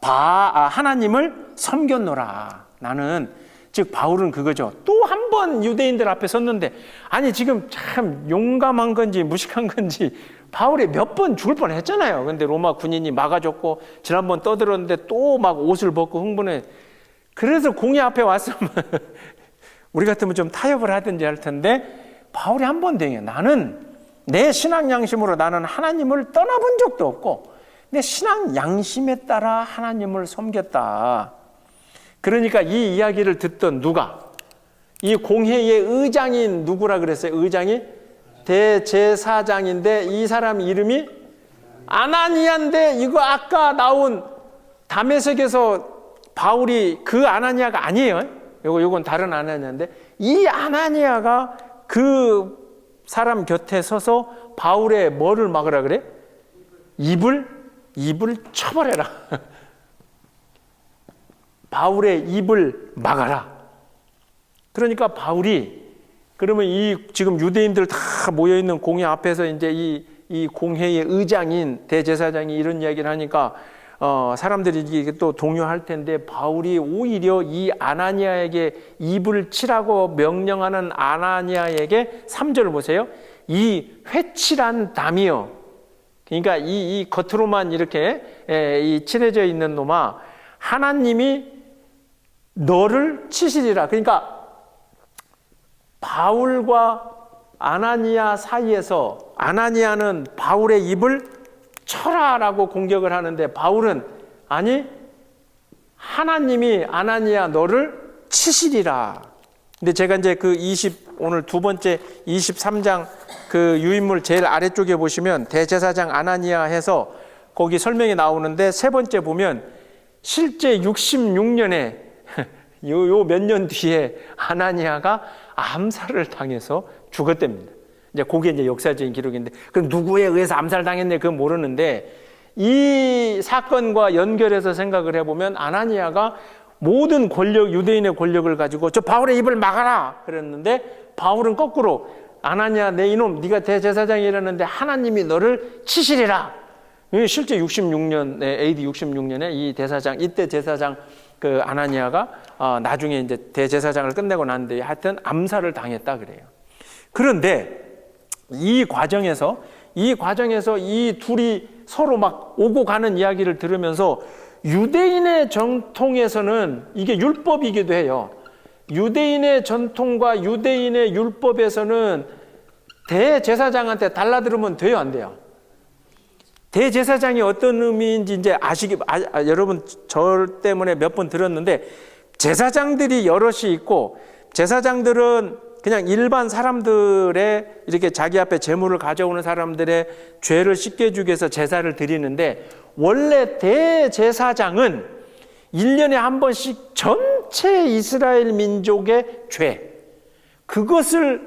하나님을 섬겼노라. 나는, 즉 바울은 그거죠. 또 한 번 유대인들 앞에 섰는데, 아니 지금 참 용감한 건지 무식한 건지 바울이 몇 번 죽을 뻔했잖아요. 근데 로마 군인이 막아줬고, 지난번 떠들었는데 또 막 옷을 벗고 흥분해. 그래서 공회 앞에 왔으면 우리 같으면 좀 타협을 하든지 할 텐데, 바울이 한 번 등에, 나는 내 신앙 양심으로 나는 하나님을 떠나본 적도 없고 내 신앙 양심에 따라 하나님을 섬겼다. 그러니까 이 이야기를 듣던 누가, 이 공회의 의장인 누구라 그랬어요? 의장이 대제사장인데 이 사람 이름이 아나니아인데, 이거 아까 나온 다메섹에서 바울이 그 아나니아가 아니에요. 요건 다른 아나니아인데, 이 아나니아가 그 사람 곁에 서서 바울의 뭐를 막으라 그래? 입을 쳐버려라. 바울의 입을 막아라. 그러니까 바울이, 그러면 지금 유대인들 다 모여있는 공회 앞에서 이제 이 공회의 의장인 대제사장이 이런 이야기를 하니까 사람들이 이게 또 동요할 텐데, 바울이 오히려 이 아나니아에게 입을 치라고 명령하는 아나니아에게 3절 보세요. 이 회칠한 담이여. 그러니까 이 겉으로만 이렇게 이 칠해져 있는 놈아, 하나님이 너를 치시리라. 그러니까 바울과 아나니아 사이에서 아나니아는 바울의 입을 쳐라라고 공격을 하는데, 바울은 아니, 하나님이 아나니아 너를 치시리라. 근데 제가 이제 오늘 두 번째 23장 그 유인물 제일 아래쪽에 보시면 대제사장 아나니아 해서 거기 설명이 나오는데, 세 번째 보면 실제 66년에 요 몇 년 뒤에 아나니아가 암살을 당해서 죽었답니다. 이제 그게 이제 역사적인 기록인데, 그럼 누구에 의해서 암살당했네 그건 모르는데, 이 사건과 연결해서 생각을 해보면 아나니아가 모든 권력, 유대인의 권력을 가지고 저 바울의 입을 막아라 그랬는데, 바울은 거꾸로 아나니아 내 이놈 네가 대제사장이라는데 하나님이 너를 치시리라. 실제 66년에 AD 66년에 이 대사장, 이때 제사장 그 아나니아가 나중에 이제 대제사장을 끝내고 난 뒤에 하여튼 암살을 당했다 그래요. 그런데 이 과정에서 이 둘이 서로 막 오고 가는 이야기를 들으면서 유대인의 전통에서는 이게 율법이기도 해요. 유대인의 전통과 유대인의 율법에서는 대제사장한테 달라들으면 돼요, 안 돼요? 대제사장이 어떤 의미인지 이제 여러분 저 때문에 몇 번 들었는데, 제사장들이 여럿이 있고, 제사장들은 그냥 일반 사람들의 이렇게 자기 앞에 제물을 가져오는 사람들의 죄를 씻겨주기 위해서 제사를 드리는데, 원래 대제사장은 1년에 한 번씩 전체 이스라엘 민족의 죄, 그것을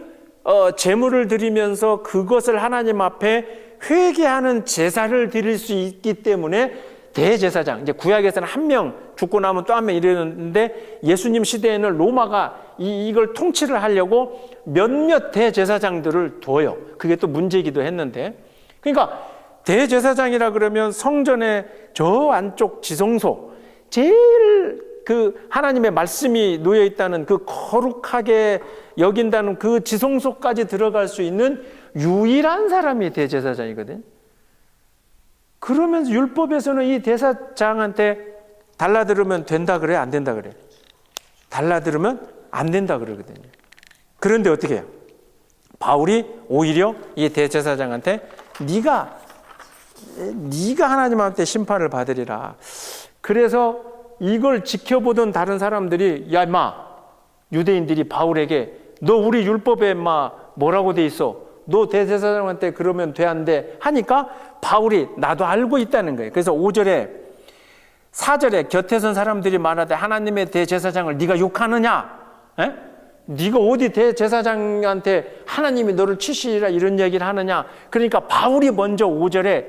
제물을 드리면서 그것을 하나님 앞에 회개하는 제사를 드릴 수 있기 때문에 대제사장, 이제 구약에서는 한 명 죽고 나면 또 한 명 이러는데, 예수님 시대에는 로마가 이걸 통치를 하려고 몇몇 대제사장들을 둬요. 그게 또 문제이기도 했는데, 그러니까 대제사장이라 그러면 성전의 저 안쪽 지성소, 제일 그 하나님의 말씀이 놓여 있다는 그 거룩하게 여긴다는 그 지성소까지 들어갈 수 있는 유일한 사람이 대제사장이거든요. 그러면서 율법에서는 이 대사장한테 달라들으면 된다 그래, 안 된다 그래? 달라들으면 안 된다 그러거든요. 그런데 어떻게 해요? 바울이 오히려 이 대제사장한테 네가 하나님한테 심판을 받으리라. 그래서 이걸 지켜보던 다른 사람들이, 야 임마, 유대인들이 바울에게 너 우리 율법에 임마 뭐라고 돼 있어? 너 대제사장한테 그러면 돼 안 돼? 하니까 바울이 나도 알고 있다는 거예요. 그래서 5절에 4절에 곁에 선 사람들이 말하되 하나님의 대제사장을 네가 욕하느냐? 에? 네가 어디 대제사장한테 하나님이 너를 치시리라 이런 얘기를 하느냐? 그러니까 바울이 먼저 5절에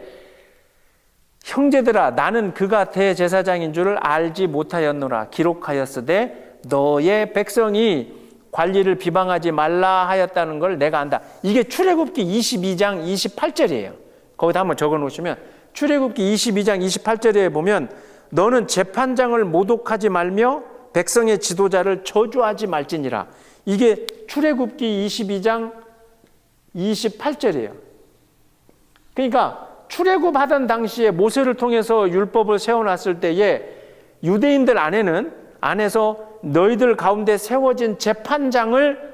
형제들아 나는 그가 대제사장인 줄을 알지 못하였노라. 기록하였으되 너의 백성이 관리를 비방하지 말라 하였다는 걸 내가 안다. 이게 출애굽기 22장 28절이에요. 거기다 한번 적어 놓으시면, 출애굽기 22장 28절에 보면 너는 재판장을 모독하지 말며 백성의 지도자를 저주하지 말지니라. 이게 출애굽기 22장 28절이에요. 그러니까 출애굽하던 당시에 모세를 통해서 율법을 세워놨을 때에 유대인들 안에서 너희들 가운데 세워진 재판장을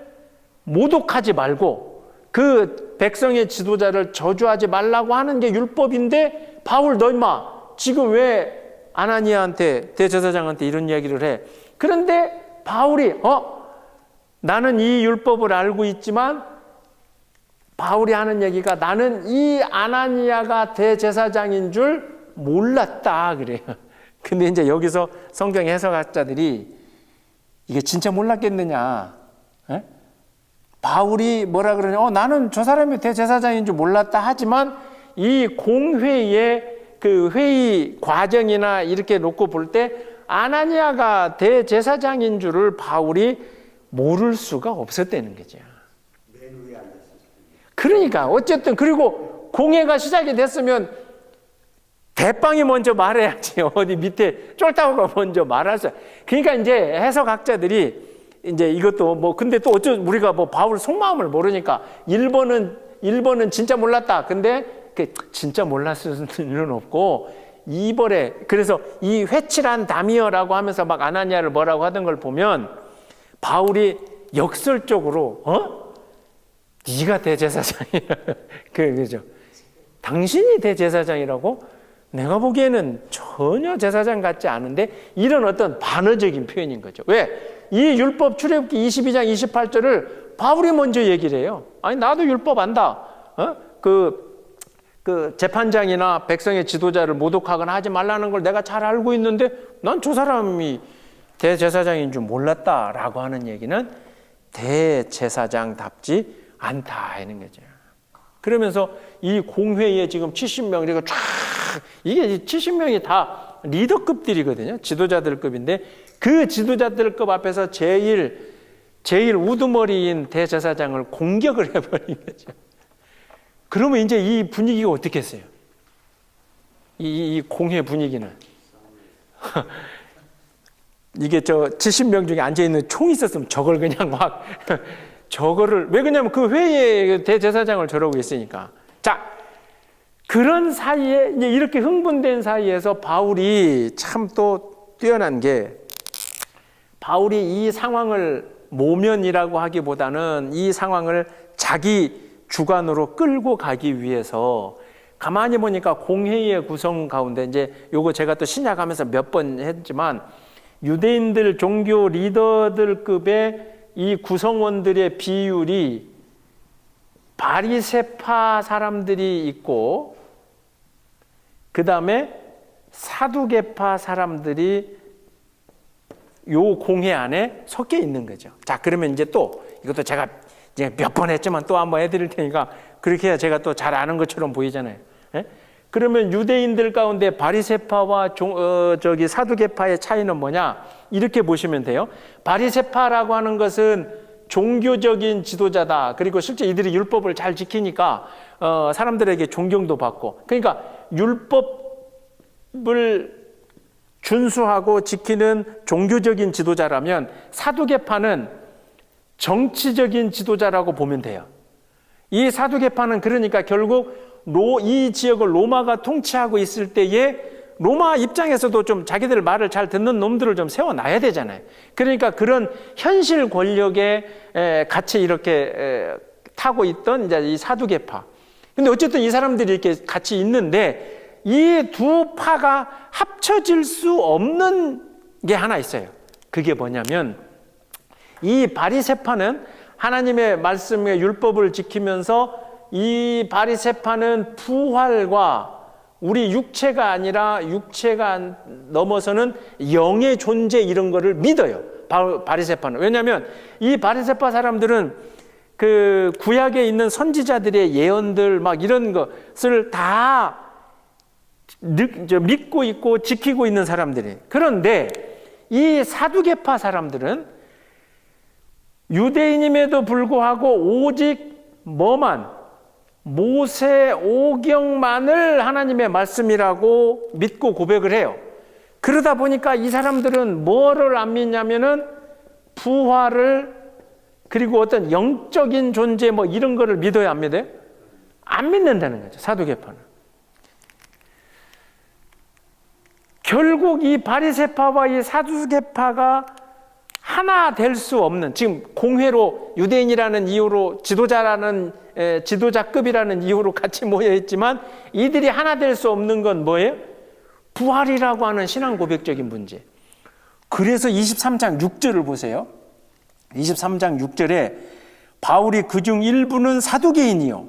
모독하지 말고 그 백성의 지도자를 저주하지 말라고 하는 게 율법인데, 바울 너 임마 지금 왜 아나니아한테 대제사장한테 이런 이야기를 해? 그런데 바울이 나는 이 율법을 알고 있지만, 바울이 하는 얘기가 나는 이 아나니아가 대제사장인 줄 몰랐다 그래요. 근데 이제 여기서 성경 해석학자들이 이게 진짜 몰랐겠느냐? 에? 바울이 뭐라 그러냐? 나는 저 사람이 대제사장인 줄 몰랐다 하지만 이 공회의 그 회의 과정이나 이렇게 놓고 볼 때 아나니아가 대제사장인 줄을 바울이 모를 수가 없었다는 거죠. 그러니까 어쨌든, 그리고 공회가 시작이 됐으면 대빵이 먼저 말해야지. 어디 밑에 쫄따구가 먼저 말하죠. 그러니까 이제 해석학자들이 이제 이것도 근데 또 우리가 바울 속마음을 모르니까 1번은 진짜 몰랐다. 근데 진짜 몰랐을 수는 없고 2번에 그래서 이 회칠한 다미어라고 하면서 막 아나니아를 뭐라고 하던 걸 보면 바울이 역설적으로 네가 대제사장이라 그죠? 당신이 대제사장이라고? 내가 보기에는 전혀 제사장 같지 않은데, 이런 어떤 반어적인 표현인 거죠. 왜? 이 율법 출애굽기 22장 28절을 바울이 먼저 얘기를 해요. 아니 나도 율법 안다. 그 재판장이나 백성의 지도자를 모독하거나 하지 말라는 걸 내가 잘 알고 있는데 난 저 사람이 대제사장인 줄 몰랐다라고 하는 얘기는 대제사장답지 않다 하는 거죠. 그러면서 이 공회에 지금 70명, 그리고 쫙, 이게 70명이 다 리더급들이거든요. 지도자들급인데 그 지도자들급 앞에서 제일 우두머리인 대제사장을 공격을 해버린 거죠. 그러면 이제 이 분위기가 어떻겠어요? 이 공회 분위기는. 이게 70명 중에 앉아있는 총이 있었으면 저걸 그냥 막, 왜 그러냐면 그 회의에 대제사장을 저러고 있으니까. 자, 그런 사이에, 이제 이렇게 흥분된 사이에서 바울이 참 또 뛰어난 게, 바울이 이 상황을 모면이라고 하기보다는 이 상황을 자기 주관으로 끌고 가기 위해서 가만히 보니까 공회의 구성 가운데 이제 요거 제가 또 신약하면서 몇 번 했지만 유대인들 종교 리더들급의 이 구성원들의 비율이 바리새파 사람들이 있고 그 다음에 사두개파 사람들이 요 공회 안에 섞여 있는 거죠. 자, 그러면 이제 또 이것도 제가 이제 몇 번 했지만 또 한번 해드릴 테니까 그렇게 해야 제가 또 잘 아는 것처럼 보이잖아요. 예? 그러면 유대인들 가운데 바리새파와 사두개파의 차이는 뭐냐? 이렇게 보시면 돼요. 바리새파라고 하는 것은 종교적인 지도자다. 그리고 실제 이들이 율법을 잘 지키니까 사람들에게 존경도 받고. 그러니까 율법을 준수하고 지키는 종교적인 지도자라면 사두개파는 정치적인 지도자라고 보면 돼요. 이 사두개파는 그러니까 결국 이 지역을 로마가 통치하고 있을 때에 로마 입장에서도 좀 자기들 말을 잘 듣는 놈들을 좀 세워놔야 되잖아요. 그러니까 그런 현실 권력에 같이 이렇게 타고 있던 이제 이 사두개파. 근데 어쨌든 이 사람들이 이렇게 같이 있는데 이 두 파가 합쳐질 수 없는 게 하나 있어요. 그게 뭐냐면 이 바리새파는 하나님의 말씀의 율법을 지키면서 이 바리새파는 부활과 우리 육체가 아니라 육체가 넘어서는 영의 존재 이런 거를 믿어요. 바리새파는. 왜냐하면 이 바리새파 사람들은 그 구약에 있는 선지자들의 예언들 막 이런 것을 다 믿고 있고 지키고 있는 사람들이. 그런데 이 사두개파 사람들은 유대인임에도 불구하고 오직 모세 오경만을 하나님의 말씀이라고 믿고 고백을 해요. 그러다 보니까 이 사람들은 뭐를 안 믿냐면은 부활을 그리고 어떤 영적인 존재 뭐 이런 거를 믿어야 안 믿어요? 안 믿는다는 거죠. 사두개파는. 결국 이 바리새파와 이 사두개파가 하나 될 수 없는, 지금 공회로 유대인이라는 이유로 지도자급이라는 이유로 같이 모여 있지만 이들이 하나 될 수 없는 건 뭐예요? 부활이라고 하는 신앙 고백적인 문제. 그래서 23장 6절을 보세요. 23장 6절에 바울이 그중 일부는 사두개인이요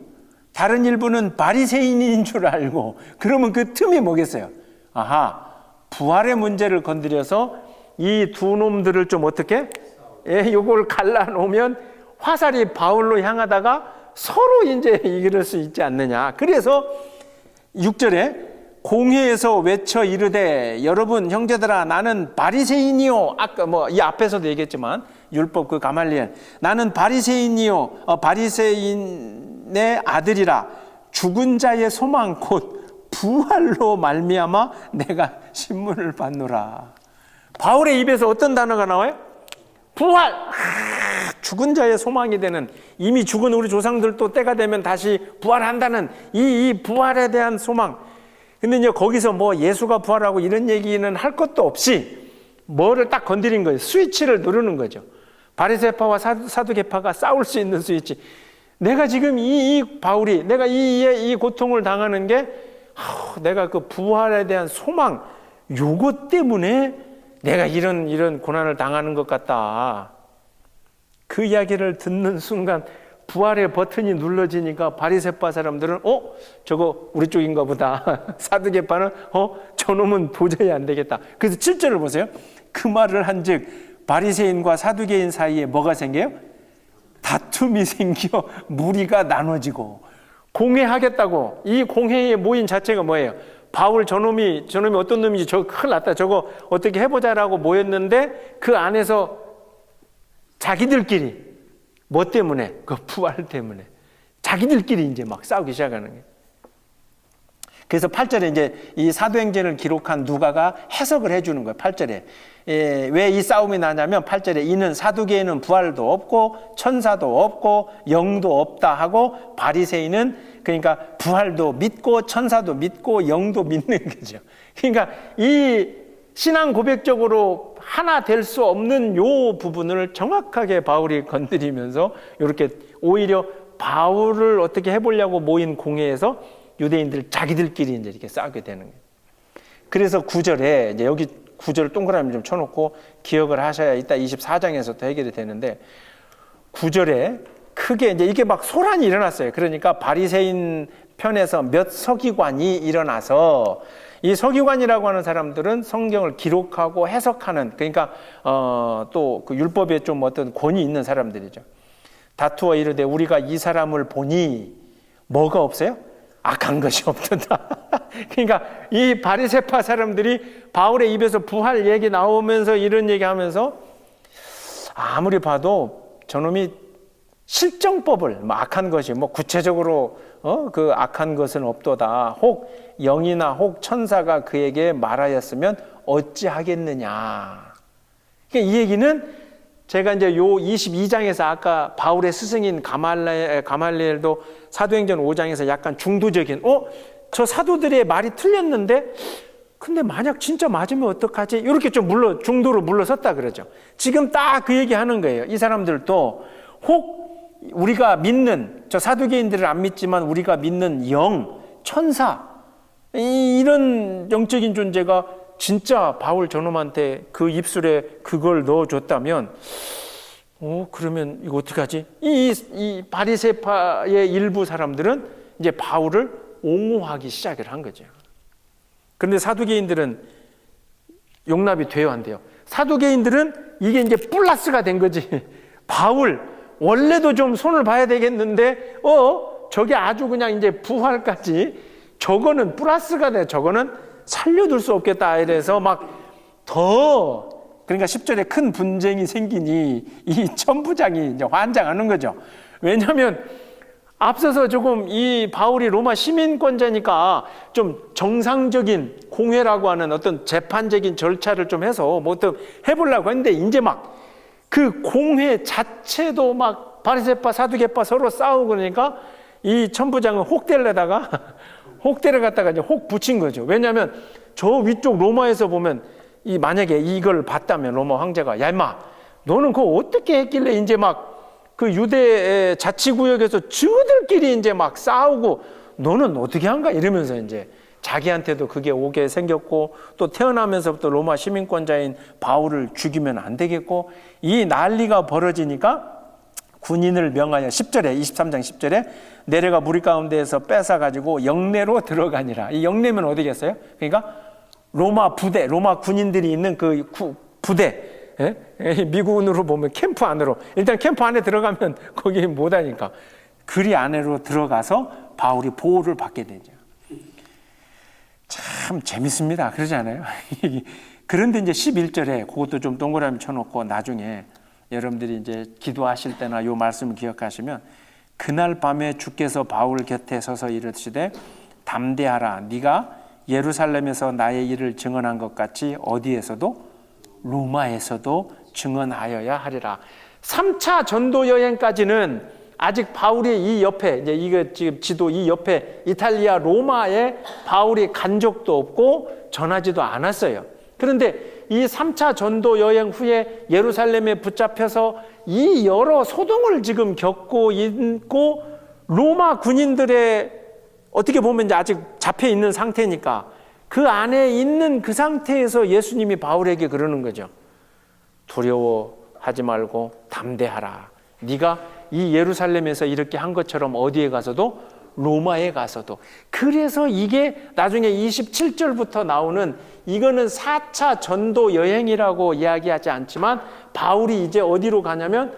다른 일부는 바리새인인 줄 알고, 그러면 그 틈이 뭐겠어요? 아하, 부활의 문제를 건드려서 이 두 놈들을 좀 어떻게? 요걸 갈라놓으면 화살이 바울로 향하다가 서로 이제 이길 수 있지 않느냐. 그래서 6절에 공회에서 외쳐 이르되 여러분 형제들아 나는 바리새인이요. 아까 뭐 이 앞에서도 얘기했지만 율법 그 가말리엘 나는 바리새인이요 바리새인의 아들이라 죽은 자의 소망 곧 부활로 말미암아 내가 신문을 받노라. 바울의 입에서 어떤 단어가 나와요? 부활! 죽은 자의 소망이 되는, 이미 죽은 우리 조상들도 때가 되면 다시 부활한다는 이 부활에 대한 소망. 근데 이제 거기서 뭐 예수가 부활하고 이런 얘기는 할 것도 없이 뭐를 딱 건드린 거예요. 스위치를 누르는 거죠. 바리새파와 사두개파가 싸울 수 있는 스위치. 내가 지금 바울이 내가 이 고통을 당하는 게 내가 그 부활에 대한 소망, 요것 때문에 내가 이런 고난을 당하는 것 같다. 그 이야기를 듣는 순간 부활의 버튼이 눌러지니까 바리새파 사람들은 저거 우리 쪽인가 보다. 사두개파는 저놈은 도저히 안 되겠다. 그래서 7절을 보세요. 그 말을 한즉 바리새인과 사두개인 사이에 뭐가 생겨요? 다툼이 생겨 무리가 나눠지고 공회하겠다고. 이 공회의 모인 자체가 뭐예요? 바울 저놈이 어떤 놈인지 저거 큰일 났다, 저거 어떻게 해보자라고 모였는데 그 안에서 자기들끼리 뭐 때문에? 그 부활 때문에 자기들끼리 이제 막 싸우기 시작하는 거예요. 그래서 8절에 이제 이 사도행전을 기록한 누가가 해석을 해주는 거예요. 8절에 왜 이 싸움이 나냐면 8절에 이는 사두개인은 부활도 없고 천사도 없고 영도 없다 하고 바리새인은 그러니까 부활도 믿고 천사도 믿고 영도 믿는 거죠. 그러니까 이 신앙 고백적으로 하나 될 수 없는 요 부분을 정확하게 바울이 건드리면서 이렇게 오히려 바울을 어떻게 해보려고 모인 공회에서 유대인들 자기들끼리 이제 이렇게 싸우게 되는 거예요. 그래서 9절에 이제 여기 9절을 동그라미 좀 쳐놓고 기억을 하셔야 이따 24장에서 또 해결이 되는데 9절에 크게 이제 이게 막 소란이 일어났어요. 그러니까 바리새인 편에서 몇 서기관이 일어나서 이 서기관이라고 하는 사람들은 성경을 기록하고 해석하는 그러니까 또 그 율법에 좀 어떤 권위 있는 사람들이죠. 다투어 이르되 우리가 이 사람을 보니 뭐가 없어요? 악한 것이 없다. 그러니까 이 바리새파 사람들이 바울의 입에서 부활 얘기 나오면서 이런 얘기하면서 아무리 봐도 저놈이 실정법을 뭐 악한 것이 뭐 구체적으로 그 악한 것은 없도다. 혹 영이나 혹 천사가 그에게 말하였으면 어찌하겠느냐. 그러니까 이 얘기는 제가 이제 요 22장에서 아까 바울의 스승인 가말리엘도 사도행전 5장에서 약간 중도적인 저 사도들의 말이 틀렸는데 근데 만약 진짜 맞으면 어떡하지? 이렇게 좀 중도로 물러섰다 그러죠. 지금 딱 그 얘기 하는 거예요. 이 사람들도 혹 우리가 믿는 저 사두개인들을 안 믿지만 우리가 믿는 영, 천사 이런 영적인 존재가 진짜 바울 저놈한테 그 입술에 그걸 넣어줬다면 그러면 이거 어떡하지? 이 바리새파의 일부 사람들은 이제 바울을 옹호하기 시작을 한 거죠. 그런데 사두개인들은 용납이 돼요, 안 돼요? 사두개인들은 이게 이제 플러스가 된 거지. 바울 원래도 좀 손을 봐야 되겠는데 저게 아주 그냥 이제 부활까지 저거는 플러스가 돼. 저거는 살려둘 수 없겠다. 이래서 막 더 그러니까 10절에 큰 분쟁이 생기니 이 천부장이 이제 환장하는 거죠. 왜냐하면 앞서서 조금 이 바울이 로마 시민권자니까 좀 정상적인 공회라고 하는 어떤 재판적인 절차를 좀 해서 뭐 어떤 해보려고 했는데 이제 막 그 공회 자체도 막 바리새파 사두개파 서로 싸우고 그러니까 이 천부장은 혹대려다가 혹대를 갖다가 이제 혹 붙인 거죠. 왜냐하면 저 위쪽 로마에서 보면 이 만약에 이걸 봤다면 로마 황제가 야 임마 너는 그거 어떻게 했길래 이제 막 그 유대 자치구역에서 저들끼리 이제 막 싸우고 너는 어떻게 한가 이러면서 이제 자기한테도 그게 오게 생겼고 또 태어나면서부터 로마 시민권자인 바울을 죽이면 안 되겠고 이 난리가 벌어지니까 군인을 명하여 10절에 23장 10절에 내려가 무리 가운데에서 뺏어가지고 영내로 들어가니라. 이 영내면 어디겠어요? 그러니까 로마 부대, 로마 군인들이 있는 그 부대, 미군으로 보면 캠프 안으로 일단 캠프 안에 들어가면 거기 못하니까 그리 안으로 들어가서 바울이 보호를 받게 되죠. 참 재밌습니다. 그러지 않아요? 그런데 이제 11절에 그것도 좀 동그라미 쳐놓고 나중에 여러분들이 이제 기도하실 때나 요 말씀을 기억하시면 그날 밤에 주께서 바울 곁에 서서 이르시되 담대하라 네가 예루살렘에서 나의 일을 증언한 것 같이 어디에서도 로마에서도 증언하여야 하리라. 3차 전도 여행까지는 아직 바울이 이 옆에 이제 이거 지금 지도 이 옆에 이탈리아 로마에 바울이 간 적도 없고 전하지도 않았어요. 그런데 이 3차 전도 여행 후에 예루살렘에 붙잡혀서 이 여러 소동을 지금 겪고 있고 로마 군인들의 어떻게 보면 이제 아직 잡혀 있는 상태니까 그 안에 있는 그 상태에서 예수님이 바울에게 그러는 거죠. 두려워하지 말고 담대하라. 네가 이 예루살렘에서 이렇게 한 것처럼 어디에 가서도 로마에 가서도. 그래서 이게 나중에 27절부터 나오는 이거는 4차 전도 여행이라고 이야기하지 않지만 바울이 이제 어디로 가냐면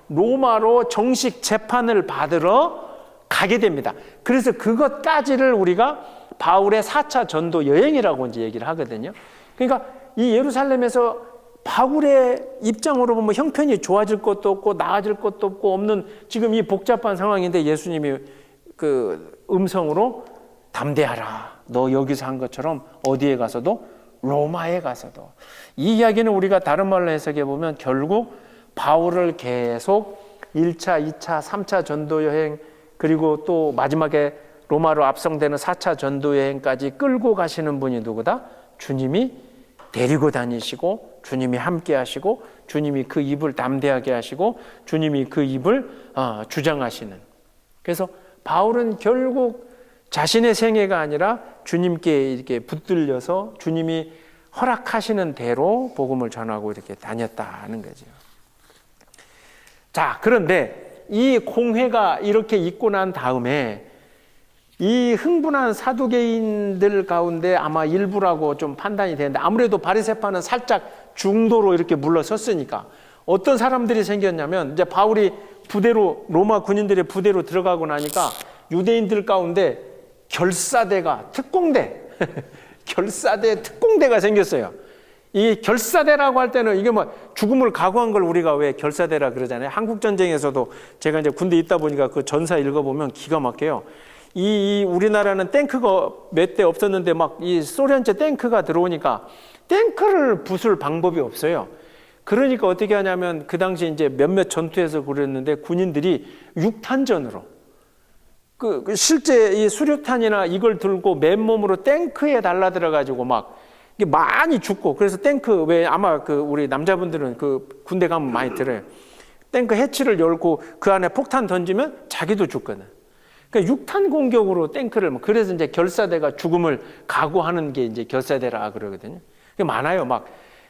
로마로 정식 재판을 받으러 가게 됩니다. 그래서 그것까지를 우리가 바울의 4차 전도 여행이라고 이제 얘기를 하거든요. 그러니까 이 예루살렘에서 바울의 입장으로 보면 형편이 좋아질 것도 없고 나아질 것도 없고 없는 지금 이 복잡한 상황인데 예수님이 그 음성으로 담대하라. 너 여기서 한 것처럼 어디에 가서도 로마에 가서도. 이 이야기는 우리가 다른 말로 해석해 보면 결국 바울을 계속 1차, 2차, 3차 전도 여행 그리고 또 마지막에 로마로 압송되는 4차 전도 여행까지 끌고 가시는 분이 누구다? 주님이 데리고 다니시고 주님이 함께 하시고 주님이 그 입을 담대하게 하시고 주님이 그 입을 주장하시는. 그래서 바울은 결국 자신의 생애가 아니라 주님께 이렇게 붙들려서 주님이 허락하시는 대로 복음을 전하고 이렇게 다녔다는 거죠. 자, 그런데 이 공회가 이렇게 있고 난 다음에 이 흥분한 사두개인들 가운데 아마 일부라고 좀 판단이 되는데 아무래도 바리새파는 살짝 중도로 이렇게 물러섰으니까 어떤 사람들이 생겼냐면 이제 바울이 부대로 로마 군인들의 부대로 들어가고 나니까 유대인들 가운데 결사대가 특공대 결사대 특공대가 생겼어요. 이 결사대라고 할 때는 이게 뭐 죽음을 각오한 걸 우리가 왜 결사대라 그러잖아요. 한국 전쟁에서도 제가 이제 군대 있다 보니까 그 전사 읽어보면 기가 막혀요. 이 우리나라는 탱크가 몇 대 없었는데 막 이 소련제 탱크가 들어오니까 탱크를 부술 방법이 없어요. 그러니까 어떻게 하냐면 그 당시 이제 몇몇 전투에서 그랬는데 군인들이 육탄전으로 그 실제 이 수류탄이나 이걸 들고 맨몸으로 탱크에 달라들어 가지고 막 이게 많이 죽고 그래서 탱크 왜 아마 그 우리 남자분들은 그 군대 가면 많이 들어요. 탱크 해치를 열고 그 안에 폭탄 던지면 자기도 죽거든. 그러니까 육탄 공격으로 탱크를 그래서 이제 결사대가 죽음을 각오하는 게 이제 결사대라 그러거든요. 많아요. 막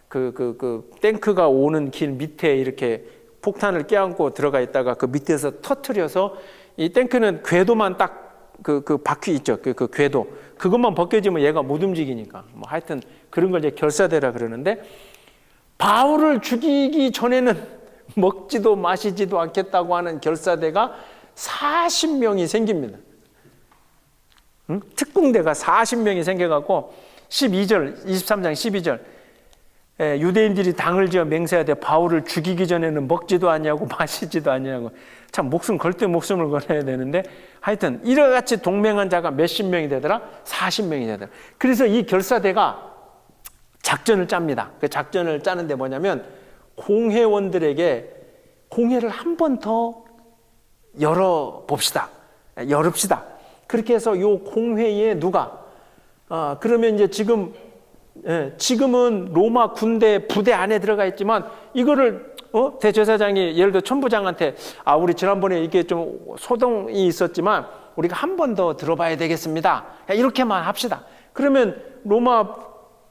그 탱크가 오는 길 밑에 이렇게 폭탄을 껴안고 들어가 있다가 그 밑에서 터트려서 이 탱크는 궤도만 딱 그 바퀴 있죠. 그 궤도 그것만 벗겨지면 얘가 못 움직이니까 뭐 하여튼 그런 걸 이제 결사대라 그러는데 바울을 죽이기 전에는 먹지도 마시지도 않겠다고 하는 결사대가 40명이 생깁니다. 응? 특공대가 40명이 생겨갖고 12절 23장 12절 유대인들이 당을 지어 맹세하되 바울을 죽이기 전에는 먹지도 않냐고 마시지도 않냐고 참 목숨 걸 때 목숨을 걸어야 되는데 하여튼 이같이 동맹한 자가 몇십 명이 되더라? 40명이 되더라. 그래서 이 결사대가 작전을 짭니다. 그 작전을 짜는데 뭐냐면 공회원들에게 공회를 한 번 더 열어봅시다. 열읍시다. 그렇게 해서 요 공회에 누가 그러면 이제 지금은 로마 군대 부대 안에 들어가 있지만 이거를 대제사장이 예를 들어 천부장한테 우리 지난번에 이게 좀 소동이 있었지만 우리가 한 번 더 들어봐야 되겠습니다. 이렇게만 합시다. 그러면 로마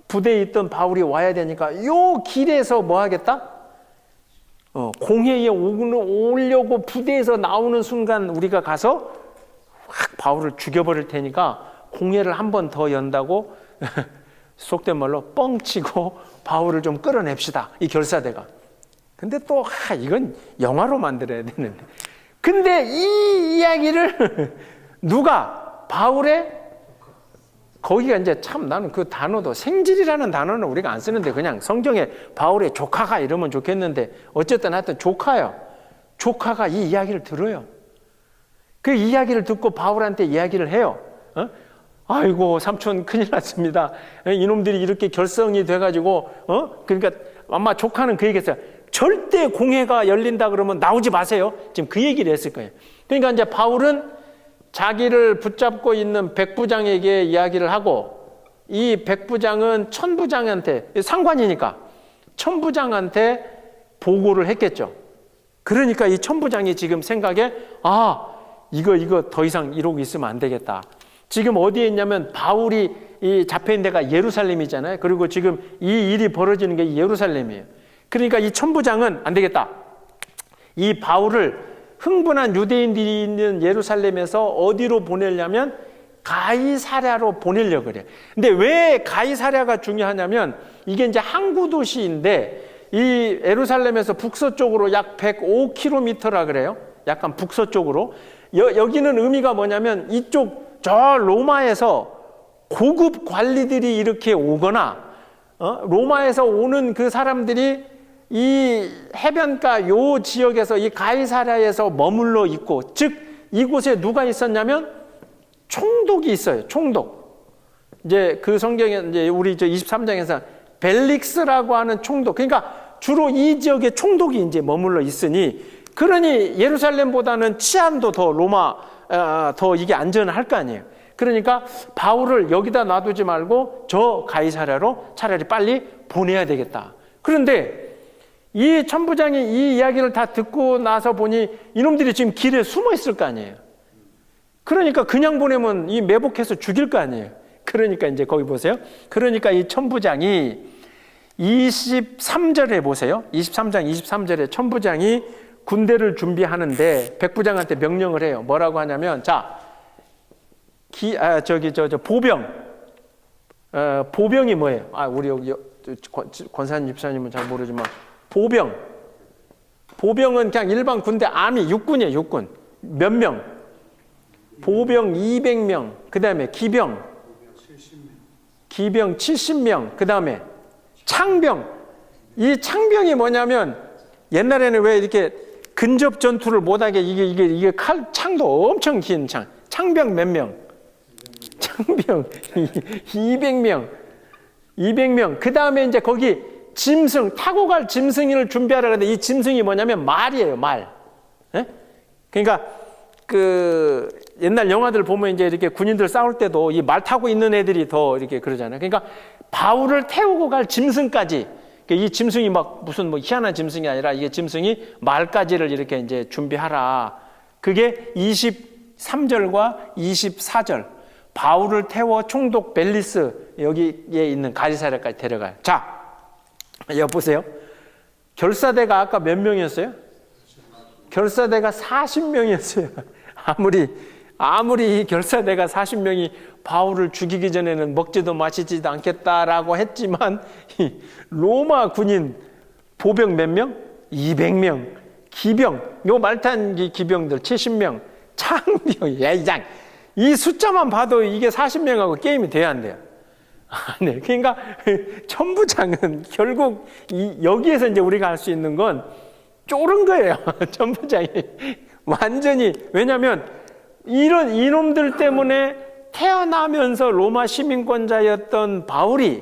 부대에 있던 바울이 와야 되니까 요 길에서 뭐 하겠다? 공회에 오려고 부대에서 나오는 순간 우리가 가서 확 바울을 죽여버릴 테니까 공회를 한 번 더 연다고 속된 말로 뻥치고 바울을 좀 끌어냅시다. 이 결사대가. 근데 또 이건 영화로 만들어야 되는데. 근데 이 이야기를 누가 바울의 거기가 이제 참 나는 그 단어도 생질이라는 단어는 우리가 안 쓰는데 그냥 성경에 바울의 조카가 이러면 좋겠는데 어쨌든 하여튼 조카요. 조카가 이 이야기를 들어요. 그 이야기를 듣고 바울한테 이야기를 해요. 아이고 삼촌 큰일 났습니다. 이놈들이 이렇게 결성이 돼가지고 그러니까 아마 조카는 그 얘기했어요. 절대 공회가 열린다 그러면 나오지 마세요. 지금 그 얘기를 했을 거예요. 그러니까 이제 바울은 자기를 붙잡고 있는 백부장에게 이야기를 하고 이 백부장은 천부장한테 상관이니까 천부장한테 보고를 했겠죠. 그러니까 이 천부장이 지금 생각에 이거 더 이상 이러고 있으면 안 되겠다. 지금 어디에 있냐면 바울이 이 잡혀있는 데가 예루살렘이잖아요. 그리고 지금 이 일이 벌어지는 게 예루살렘이에요. 그러니까 이 천부장은 안 되겠다. 이 바울을 흥분한 유대인들이 있는 예루살렘에서 어디로 보내려면 가이사랴로 보내려고 그래요. 근데 왜 가이사랴가 중요하냐면 이게 이제 항구 도시인데 이 예루살렘에서 북서쪽으로 약 105km라 그래요. 약간 북서쪽으로. 여기는 의미가 뭐냐면 이쪽 저 로마에서 고급 관리들이 이렇게 오거나 로마에서 오는 그 사람들이 이 해변가 요 지역에서 이 가이사랴에서 머물러 있고, 즉 이곳에 누가 있었냐면 총독이 있어요. 총독. 이제 그 성경에 이제 우리 저 23장에서 벨릭스라고 하는 총독. 그러니까 주로 이 지역에 총독이 이제 머물러 있으니, 그러니 예루살렘보다는 치안도 더 로마 더 이게 안전할 거 아니에요. 그러니까 바울을 여기다 놔두지 말고 저 가이사랴로 차라리 빨리 보내야 되겠다. 그런데 이 천부장이 이 이야기를 다 듣고 나서 보니 이놈들이 지금 길에 숨어 있을 거 아니에요. 그러니까 그냥 보내면 이 매복해서 죽일 거 아니에요. 그러니까 이제 거기 보세요. 그러니까 이 천부장이 23절에 보세요. 23장 23절에 천부장이 군대를 준비하는데 백부장한테 명령을 해요. 뭐라고 하냐면, 자, 보병. 보병이 뭐예요? 우리 여기 권사님 집사님은 잘 모르지만 보병은 그냥 일반 군대 아미 육군이에요. 육군. 몇 명? 보병 200명. 그다음에 기병 70명. 그다음에 창병. 이 창병이 뭐냐면 옛날에는 왜 이렇게 근접 전투를 못하게 이게 창도 엄청 긴 창병 몇 명? 창병 200명. 그 다음에 이제 거기 짐승, 타고 갈 짐승을 준비하라 그러는데 이 짐승이 뭐냐면 말이에요, 말. 예? 그러니까 그 옛날 영화들 보면 이제 이렇게 군인들 싸울 때도 이 말 타고 있는 애들이 더 이렇게 그러잖아요. 그러니까 바울을 태우고 갈 짐승까지, 이 짐승이 막 무슨 뭐 희한한 짐승이 아니라 이게 짐승이 말까지를 이렇게 이제 준비하라. 그게 23절과 24절. 바울을 태워 총독 벨리스 여기에 있는 가이사랴까지 데려가요. 자, 여기 보세요. 결사대가 아까 몇 명이었어요? 결사대가 40명이었어요. 아무리 이 결사대가 40명이 바울을 죽이기 전에는 먹지도 마시지도 않겠다라고 했지만 로마 군인 보병 몇 명? 200명. 기병, 요 말탄 기병들 70명. 창병, 예장. 이 숫자만 봐도 이게 40명하고 게임이 돼야 안 돼요. 네, 그러니까 천부장은 결국 여기에서 이제 우리가 알 수 있는 건 쫄은 거예요. 천부장이 완전히. 왜냐하면 이런 이놈들 때문에 태어나면서 로마 시민권자였던 바울이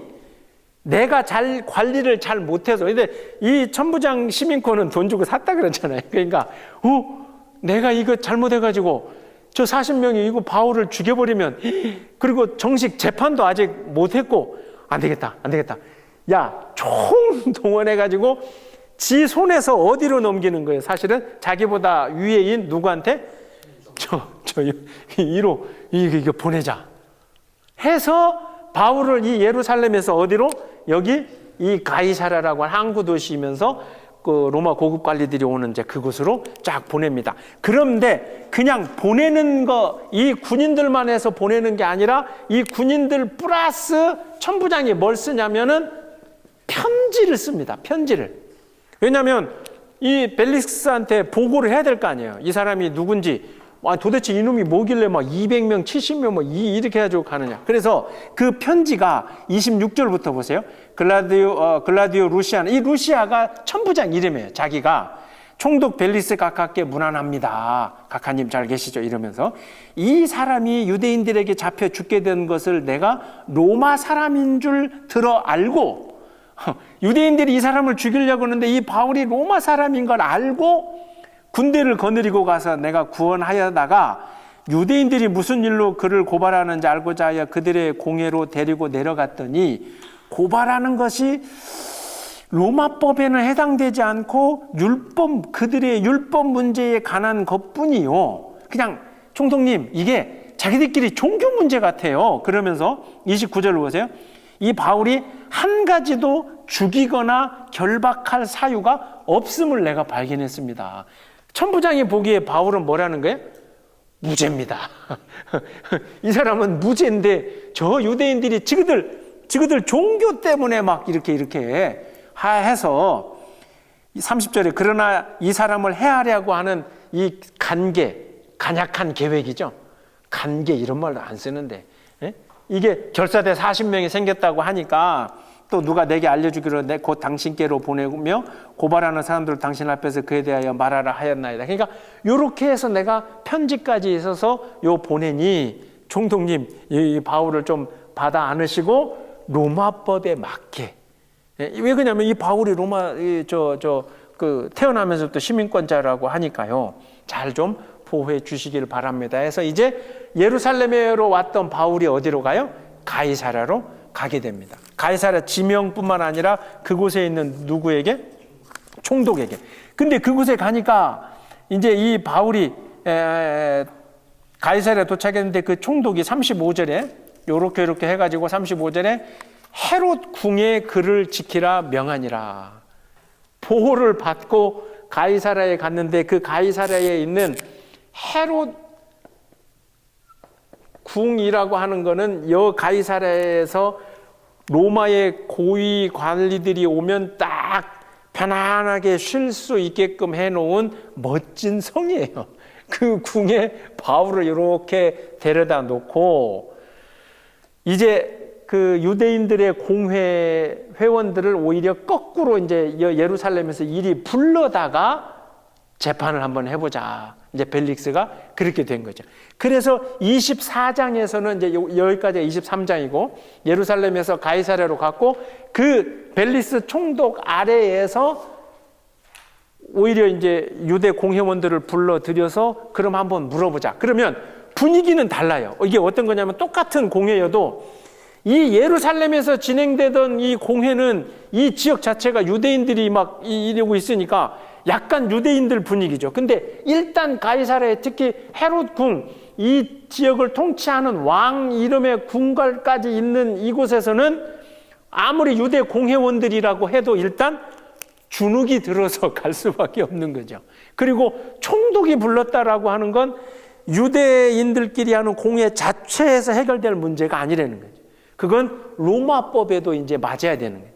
내가 관리를 잘 못해서, 근데 이 천부장 시민권은 돈 주고 샀다 그랬잖아요. 그러니까 내가 이거 잘못해가지고 저 40명이 이거 바울을 죽여버리면, 그리고 정식 재판도 아직 못했고, 안 되겠다. 야, 총 동원해가지고 지 손에서 어디로 넘기는 거예요? 사실은 자기보다 위에인 누구한테? 이로 이거 보내자 해서 바울을 이 예루살렘에서 어디로? 여기 이 가이사랴라고 하는 항구 도시이면서 그 로마 고급 관리들이 오는 이제 그곳으로 쫙 보냅니다. 그런데 그냥 보내는 거, 이 군인들만 해서 보내는 게 아니라 이 군인들 플러스 천부장이 뭘 쓰냐면은 편지를 씁니다. 편지를. 왜냐하면 이 벨릭스한테 보고를 해야 될 거 아니에요. 이 사람이 누군지. 도대체 이놈이 뭐길래 막 200명, 70명 뭐 이렇게 해가지고 가느냐. 그래서 그 편지가 26절부터 보세요. 글라디오 루시아. 이 루시아가 천부장 이름이에요. 자기가 총독 벨리스 각하께 문안합니다. 각하님 잘 계시죠? 이러면서 이 사람이 유대인들에게 잡혀 죽게 된 것을 내가 로마 사람인 줄 들어 알고, 유대인들이 이 사람을 죽이려고 하는데 이 바울이 로마 사람인 걸 알고 군대를 거느리고 가서 내가 구원하여다가 유대인들이 무슨 일로 그를 고발하는지 알고자 하여 그들의 공회로 데리고 내려갔더니 고발하는 것이 로마법에는 해당되지 않고 그들의 율법 문제에 관한 것뿐이요. 그냥 총독님, 이게 자기들끼리 종교 문제 같아요. 그러면서 29절을 보세요. 이 바울이 한 가지도 죽이거나 결박할 사유가 없음을 내가 발견했습니다. 천부장이 보기에 바울은 뭐라는 거예요? 무죄입니다. 이 사람은 무죄인데 저 유대인들이 지그들 종교 때문에 막 이렇게 해서 30절에 그러나 이 사람을 해하려고 하는 이 간약한 계획이죠. 간계 이런 말도 안 쓰는데, 예? 이게 결사대 40명이 생겼다고 하니까 또 누가 내게 알려주기로 곧 당신께로 보내며 고발하는 사람들을 당신 앞에서 그에 대하여 말하라 하였나이다. 그러니까 이렇게 해서 내가 편지까지 있어서 요 보내니 총독님 이 바울을 좀 받아 안으시고 로마법에 맞게. 왜 그러냐면 이 바울이 로마 태어나면서부터 시민권자라고 하니까요. 잘 좀 보호해 주시기를 바랍니다. 해서 이제 예루살렘으로 왔던 바울이 어디로 가요? 가이사랴로 가게 됩니다. 가이사랴 지명뿐만 아니라 그곳에 있는 누구에게? 총독에게. 근데 그곳에 가니까 이제 이 바울이 가이사랴 도착했는데 그 총독이 35절에 요렇게 해가지고 35절에 헤롯 궁의 글을 지키라 명하니라. 보호를 받고 가이사랴에 갔는데 그 가이사랴에 있는 헤롯 궁이라고 하는 거는 여 가이사랴에서 로마의 고위 관리들이 오면 딱 편안하게 쉴 수 있게끔 해놓은 멋진 성이에요. 그 궁에 바울을 이렇게 데려다 놓고 이제 그 유대인들의 공회 회원들을 오히려 거꾸로 이제 예루살렘에서 이리 불러다가 재판을 한번 해보자. 이제 벨릭스가 그렇게 된 거죠. 그래서 24장에서는 이제 여기까지가 23장이고 예루살렘에서 가이사랴로 갔고 그 벨릭스 총독 아래에서 오히려 이제 유대 공회원들을 불러들여서 그럼 한번 물어보자. 그러면 분위기는 달라요. 이게 어떤 거냐면 똑같은 공회여도 이 예루살렘에서 진행되던 이 공회는 이 지역 자체가 유대인들이 막 이러고 있으니까 약간 유대인들 분위기죠. 근데 일단 가이사랴에 특히 헤롯 궁, 이 지역을 통치하는 왕 이름의 궁궐까지 있는 이곳에서는 아무리 유대 공회원들이라고 해도 일단 주눅이 들어서 갈 수밖에 없는 거죠. 그리고 총독이 불렀다라고 하는 건 유대인들끼리 하는 공회 자체에서 해결될 문제가 아니라는 거죠. 그건 로마법에도 이제 맞아야 되는 거예요.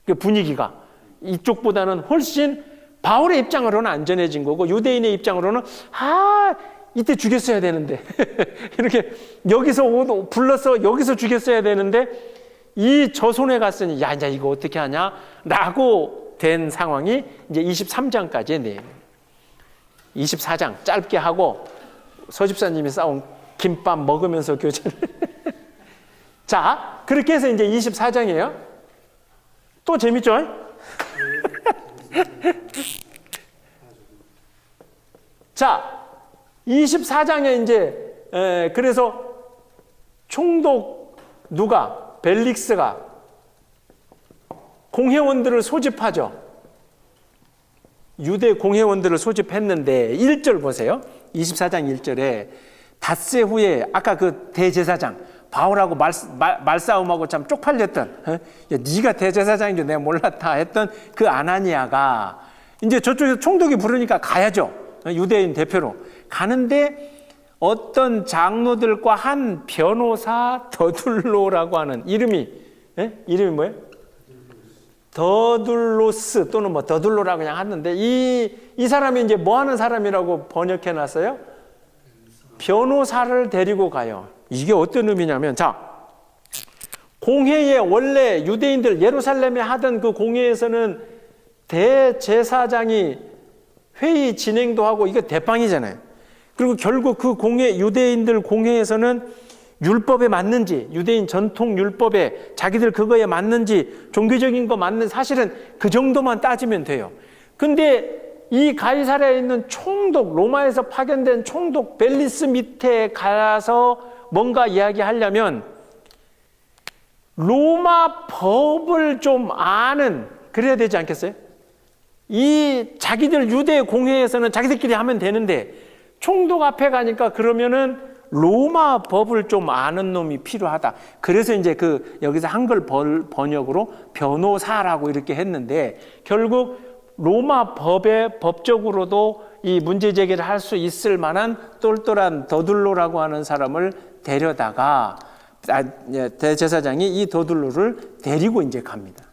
그 분위기가 이쪽보다는 훨씬 바울의 입장으로는 안전해진 거고 유대인의 입장으로는 이때 죽였어야 되는데 이렇게 여기서 불러서 여기서 죽였어야 되는데 이 저손에 갔으니 이제 이거 어떻게 하냐 라고 된 상황이 이제 23장까지의 내용입니다. 24장 짧게 하고 서집사님이 싸운 김밥 먹으면서 교제를 자, 그렇게 해서 이제 24장이에요. 또 재밌죠? 자, 24장에 이제 그래서 총독 누가? 벨릭스가 공회원들을 소집하죠. 유대 공회원들을 소집했는데 1절 보세요. 24장 1절에 닷새 후에 아까 그 대제사장 바울하고 말싸움하고 참 쪽팔렸던 야, 네가 대제사장인 줄 내가 몰랐다 했던 그 아나니아가 이제 저쪽에서 총독이 부르니까 가야죠. 유대인 대표로 가는데 어떤 장로들과 한 변호사 더둘로라고 하는 이름이 뭐예요? 더둘로스 또는 뭐 더둘로라고 그냥 하는데 이 사람이 이제 뭐 하는 사람이라고 번역해 놨어요? 변호사를 데리고 가요. 이게 어떤 의미냐면 자, 공회에 원래 유대인들 예루살렘에 하던 그 공회에서는 대제사장이 회의 진행도 하고 이거 대빵이잖아요. 그리고 결국 그 공회 유대인들 공회에서는 율법에 맞는지 유대인 전통 율법에 자기들 그거에 맞는지 종교적인 거 맞는 사실은 그 정도만 따지면 돼요. 근데 이 가이사랴에 있는 총독 로마에서 파견된 총독 벨리스 밑에 가서 뭔가 이야기하려면 로마 법을 좀 아는 그래야 되지 않겠어요? 이 자기들 유대 공회에서는 자기들끼리 하면 되는데 총독 앞에 가니까 그러면은 로마 법을 좀 아는 놈이 필요하다. 그래서 이제 그 여기서 한글 번역으로 변호사라고 이렇게 했는데 결국 로마 법에 법적으로도 이 문제 제기를 할 수 있을 만한 똘똘한 더둘로라고 하는 사람을 데려다가 대제사장이 이 더둘로를 데리고 이제 갑니다.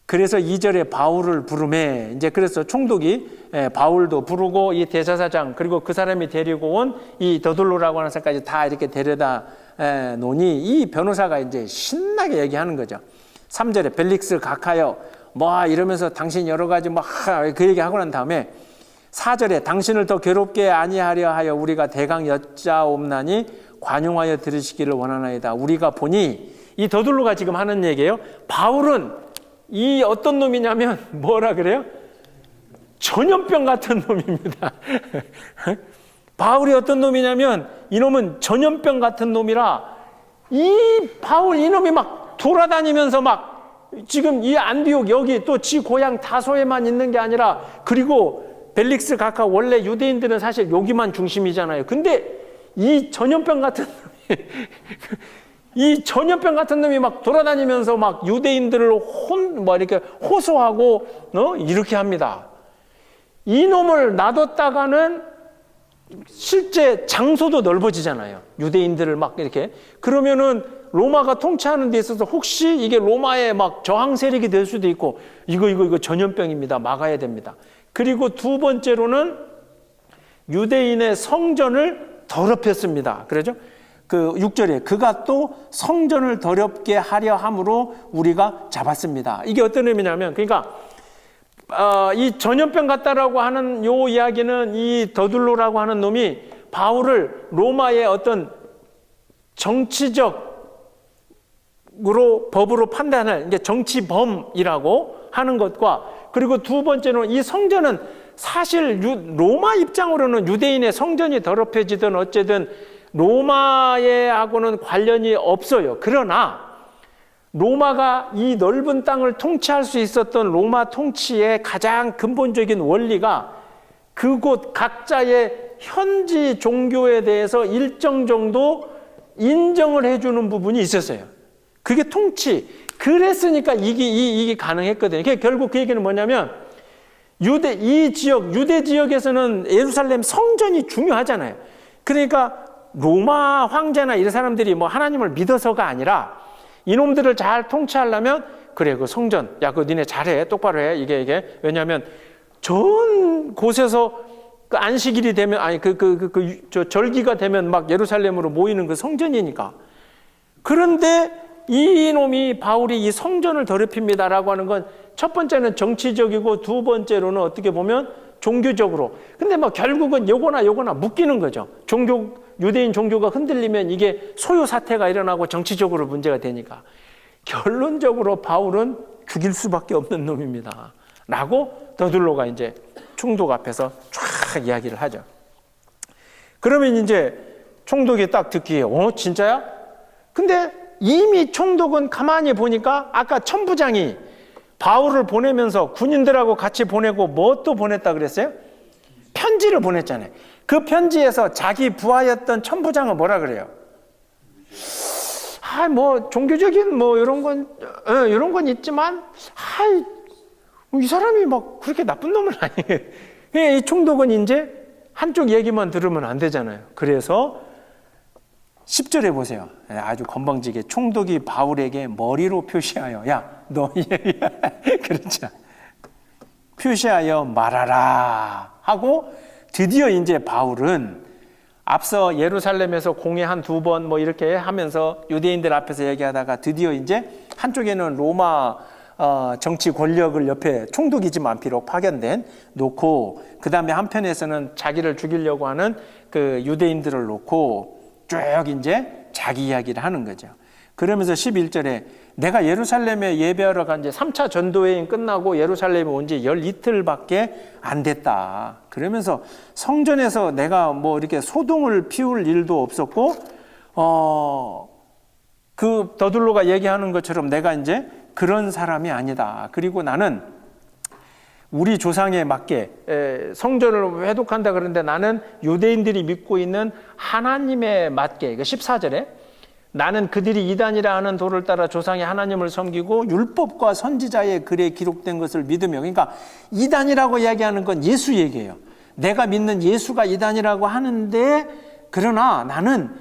그래서 2절에 바울을 부르매 이제 그래서 총독이 바울도 부르고 이 대제사장 그리고 그 사람이 데리고 온 이 더둘로라고 하는 사람까지 다 이렇게 데려다 놓으니 이 변호사가 이제 신나게 얘기하는 거죠. 3절에 벨릭스 각하여 뭐 이러면서 당신 여러 가지 뭐 그 얘기하고 난 다음에 4절에 당신을 더 괴롭게 아니하려 하여 우리가 대강 여짜옵나니 관용하여 들으시기를 원하나이다. 우리가 보니 이 더둘로가 지금 하는 얘기예요. 바울은 이 어떤 놈이냐면 뭐라 그래요? 전염병 같은 놈입니다. 바울이 어떤 놈이냐면 이놈은 전염병 같은 놈이라 이 바울 이놈이 막 돌아다니면서 막 지금 이 안디옥 여기 또 지 고향 다소에만 있는 게 아니라 그리고 벨릭스 각하 원래 유대인들은 사실 여기만 중심이잖아요. 근데 이 전염병 같은 놈이 이 전염병 같은 놈이 막 돌아다니면서 막 유대인들을 뭐 이렇게 호소하고 이렇게 합니다. 이 놈을 놔뒀다가는 실제 장소도 넓어지잖아요. 유대인들을 막 이렇게 그러면은 로마가 통치하는 데 있어서 혹시 이게 로마의 막 저항 세력이 될 수도 있고 이거 전염병입니다. 막아야 됩니다. 그리고 두 번째로는 유대인의 성전을 더럽혔습니다. 그러죠? 그 6절에 그가 또 성전을 더럽게 하려 함으로 우리가 잡았습니다. 이게 어떤 의미냐면 그러니까 이 전염병 같다라고 하는 요 이야기는 이 더둘로라고 하는 놈이 바울을 로마의 어떤 정치적으로 법으로 판단할 이게 정치범이라고 하는 것과 그리고 두 번째는 이 성전은 사실 로마 입장으로는 유대인의 성전이 더럽혀지든 어쨌든 로마에 하고는 관련이 없어요. 그러나 로마가 이 넓은 땅을 통치할 수 있었던 로마 통치의 가장 근본적인 원리가 그곳 각자의 현지 종교에 대해서 일정 정도 인정을 해주는 부분이 있었어요. 그게 통치. 그랬으니까 이게 가능했거든요. 결국 그 얘기는 뭐냐면 유대 지역에서는 예루살렘 성전이 중요하잖아요. 그러니까 로마 황제나 이런 사람들이 뭐 하나님을 믿어서가 아니라 이놈들을 잘 통치하려면 그래 그 성전 야 그거 니네 잘해 똑바로 해 이게 왜냐하면 전 곳에서 그 안식일이 되면 아니 저 절기가 되면 막 예루살렘으로 모이는 그 성전이니까. 그런데 이놈이 바울이 이 성전을 더럽힙니다라고 하는 건 첫 번째는 정치적이고 두 번째로는 어떻게 보면 종교적으로. 근데 뭐 결국은 요거나 묶이는 거죠. 유대인 종교가 흔들리면 이게 소요 사태가 일어나고 정치적으로 문제가 되니까 결론적으로 바울은 죽일 수밖에 없는 놈입니다. 라고 더둘로가 이제 총독 앞에서 쫙 이야기를 하죠. 그러면 이제 총독이 딱 듣기에 진짜야? 근데 이미 총독은 가만히 보니까 아까 천부장이 바울을 보내면서 군인들하고 같이 보내고 뭐 또 보냈다 그랬어요? 편지를 보냈잖아요. 그 편지에서 자기 부하였던 천부장은 뭐라 그래요? 뭐 종교적인 뭐 이런 건 있지만 이 사람이 막 그렇게 나쁜 놈은 아니에요. 이 총독은 이제 한쪽 얘기만 들으면 안 되잖아요. 그래서 10절에 보세요. 아주 건방지게 총독이 바울에게 머리로 표시하여 너 그렇죠. 표시하여 말하라 하고 드디어 이제 바울은 앞서 예루살렘에서 공회 한 두 번 뭐 이렇게 하면서 유대인들 앞에서 얘기하다가 드디어 이제 한쪽에는 로마 정치 권력을 옆에 총독이지만 비록 파견된 놓고 그 다음에 한편에서는 자기를 죽이려고 하는 그 유대인들을 놓고 쭉 이제 자기 이야기를 하는 거죠. 그러면서 11절에 내가 예루살렘에 예배하러 간 지 3차 전도여행 끝나고 예루살렘에 온 지 12틀밖에 안 됐다. 그러면서 성전에서 내가 뭐 이렇게 소동을 피울 일도 없었고 그 더둘로가 얘기하는 것처럼 내가 이제 그런 사람이 아니다. 그리고 나는 우리 조상에 맞게 성전을 회독한다 그러는데 나는 유대인들이 믿고 있는 하나님에 맞게 14절에 나는 그들이 이단이라 하는 도를 따라 조상의 하나님을 섬기고 율법과 선지자의 글에 기록된 것을 믿으며 그러니까 이단이라고 이야기하는 건 예수 얘기예요. 내가 믿는 예수가 이단이라고 하는데 그러나 나는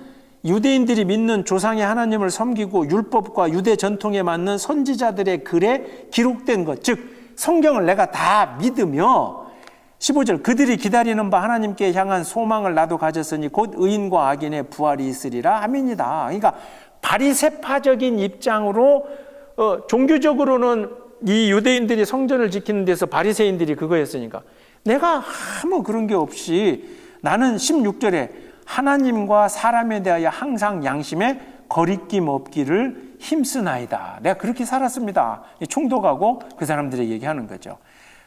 유대인들이 믿는 조상의 하나님을 섬기고 율법과 유대 전통에 맞는 선지자들의 글에 기록된 것, 즉 성경을 내가 다 믿으며 15절 그들이 기다리는 바 하나님께 향한 소망을 나도 가졌으니 곧 의인과 악인의 부활이 있으리라 아멘이다. 그러니까 바리새파적인 입장으로 종교적으로는 이 유대인들이 성전을 지키는 데서 바리새인들이 그거였으니까 내가 아무 그런 게 없이 나는 16절에 하나님과 사람에 대하여 항상 양심에 거리낌 없기를 힘쓰나이다. 내가 그렇게 살았습니다. 총독하고 그 사람들에게 얘기하는 거죠.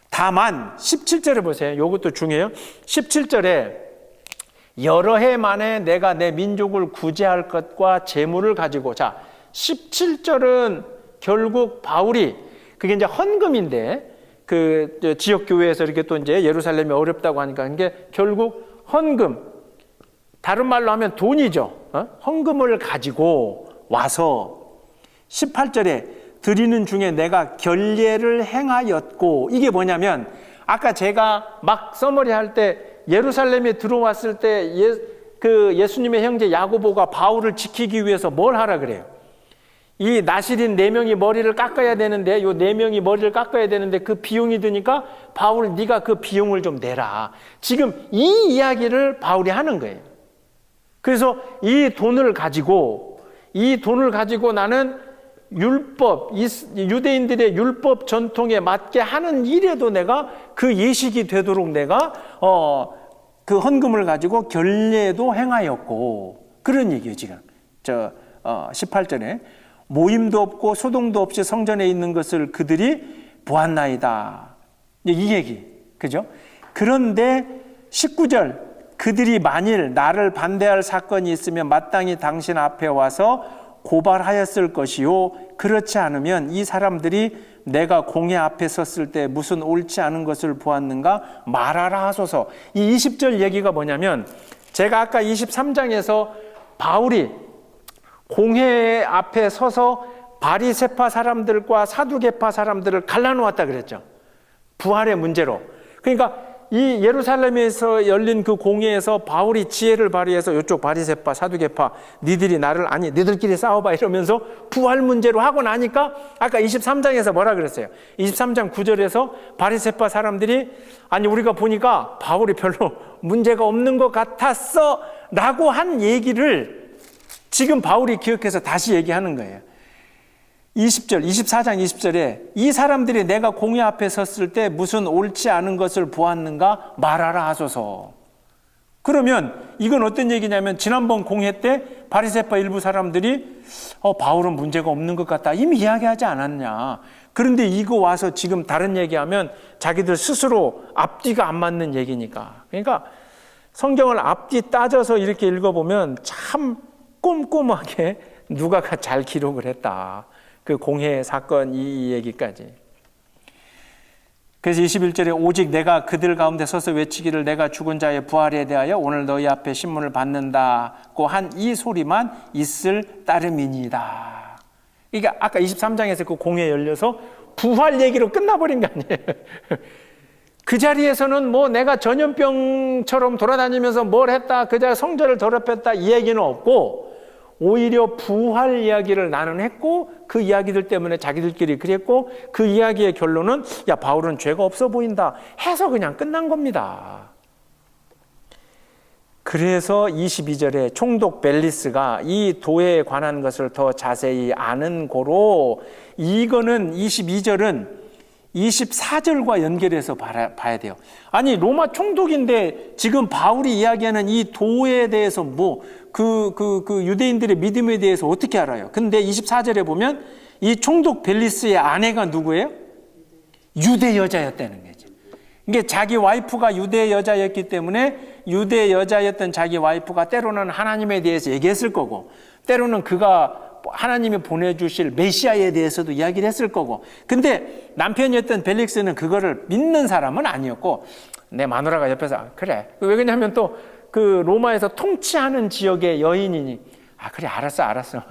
다만 17절에 보세요. 이것도 중요해요. 17절에 여러 해 만에 내가 내 민족을 구제할 것과 재물을 가지고, 자 17절은 결국 바울이 그게 이제 헌금인데 그 지역 교회에서 이렇게 또 이제 예루살렘이 어렵다고 하니까 이게 결국 헌금, 다른 말로 하면 돈이죠. 헌금을 가지고 와서 18절에 드리는 중에 내가 결례를 행하였고, 이게 뭐냐면 아까 제가 막 서머리 할 때 예루살렘에 들어왔을 때 예수님의 형제 야고보가 바울을 지키기 위해서 뭘 하라 그래요? 이 나실인 4명이 머리를 깎아야 되는데, 요 4명이 머리를 깎아야 되는데 그 비용이 드니까 바울 네가 그 비용을 좀 내라. 지금 이 이야기를 바울이 하는 거예요. 그래서 이 돈을 가지고 나는 율법, 유대인들의 율법 전통에 맞게 하는 일에도 내가 그 예식이 되도록 내가 그 헌금을 가지고 결례도 행하였고, 그런 얘기예요. 지금 18절에 모임도 없고 소동도 없이 성전에 있는 것을 그들이 보았나이다. 이 얘기, 그죠? 그런데 19절 그들이 만일 나를 반대할 사건이 있으면 마땅히 당신 앞에 와서 고발하였을 것이요, 그렇지 않으면 이 사람들이 내가 공회 앞에 섰을 때 무슨 옳지 않은 것을 보았는가 말하라 하소서. 이 20절 얘기가 뭐냐면, 제가 아까 23장에서 바울이 공회 앞에 서서 바리새파 사람들과 사두개파 사람들을 갈라놓았다 그랬죠. 부활의 문제로. 그러니까 이 예루살렘에서 열린 그 공회에서 바울이 지혜를 발휘해서 이쪽 바리새파 사두개파 니들끼리 싸워봐 이러면서 부활 문제로 하고 나니까 아까 23장에서 뭐라 그랬어요? 23장 9절에서 바리새파 사람들이 아니 우리가 보니까 바울이 별로 문제가 없는 것 같았어 라고 한 얘기를 지금 바울이 기억해서 다시 얘기하는 거예요. 20절, 24장 20절에 이 사람들이 내가 공회 앞에 섰을 때 무슨 옳지 않은 것을 보았는가 말하라 하소서. 그러면 이건 어떤 얘기냐면, 지난번 공회 때 바리새파 일부 사람들이 바울은 문제가 없는 것 같다 이미 이야기하지 않았냐. 그런데 이거 와서 지금 다른 얘기하면 자기들 스스로 앞뒤가 안 맞는 얘기니까. 그러니까 성경을 앞뒤 따져서 이렇게 읽어보면 참 꼼꼼하게 누가 잘 기록을 했다. 그 공회 사건 이 얘기까지. 그래서 21절에 오직 내가 그들 가운데 서서 외치기를 내가 죽은 자의 부활에 대하여 오늘 너희 앞에 신문을 받는다고 한 이 소리만 있을 따름이니이다. 이게 아까 23장에서 그 공회 열려서 부활 얘기로 끝나버린 거 아니에요. 그 자리에서는 뭐 내가 전염병처럼 돌아다니면서 뭘 했다, 그 자리 성전을 더럽혔다 이 얘기는 없고, 오히려 부활 이야기를 나는 했고, 그 이야기들 때문에 자기들끼리 그랬고, 그 이야기의 결론은 야 바울은 죄가 없어 보인다 해서 그냥 끝난 겁니다. 그래서 22절에 총독 벨리스가 이 도에 관한 것을 더 자세히 아는 고로, 이거는 22절은 24절과 연결해서 봐야 돼요. 아니 로마 총독인데 지금 바울이 이야기하는 이 도에 대해서 그 유대인들의 믿음에 대해서 어떻게 알아요? 근데 24절에 보면 이 총독 벨리스의 아내가 누구예요? 유대 여자였다는 거죠. 이게 자기 와이프가 유대 여자였기 때문에 유대 여자였던 자기 와이프가 때로는 하나님에 대해서 얘기했을 거고, 때로는 그가 하나님이 보내주실 메시아에 대해서도 이야기를 했을 거고, 근데 남편이었던 벨릭스는 그거를 믿는 사람은 아니었고, 내 마누라가 옆에서 그래, 왜 그러냐면 또 그 로마에서 통치하는 지역의 여인이니 그래 알았어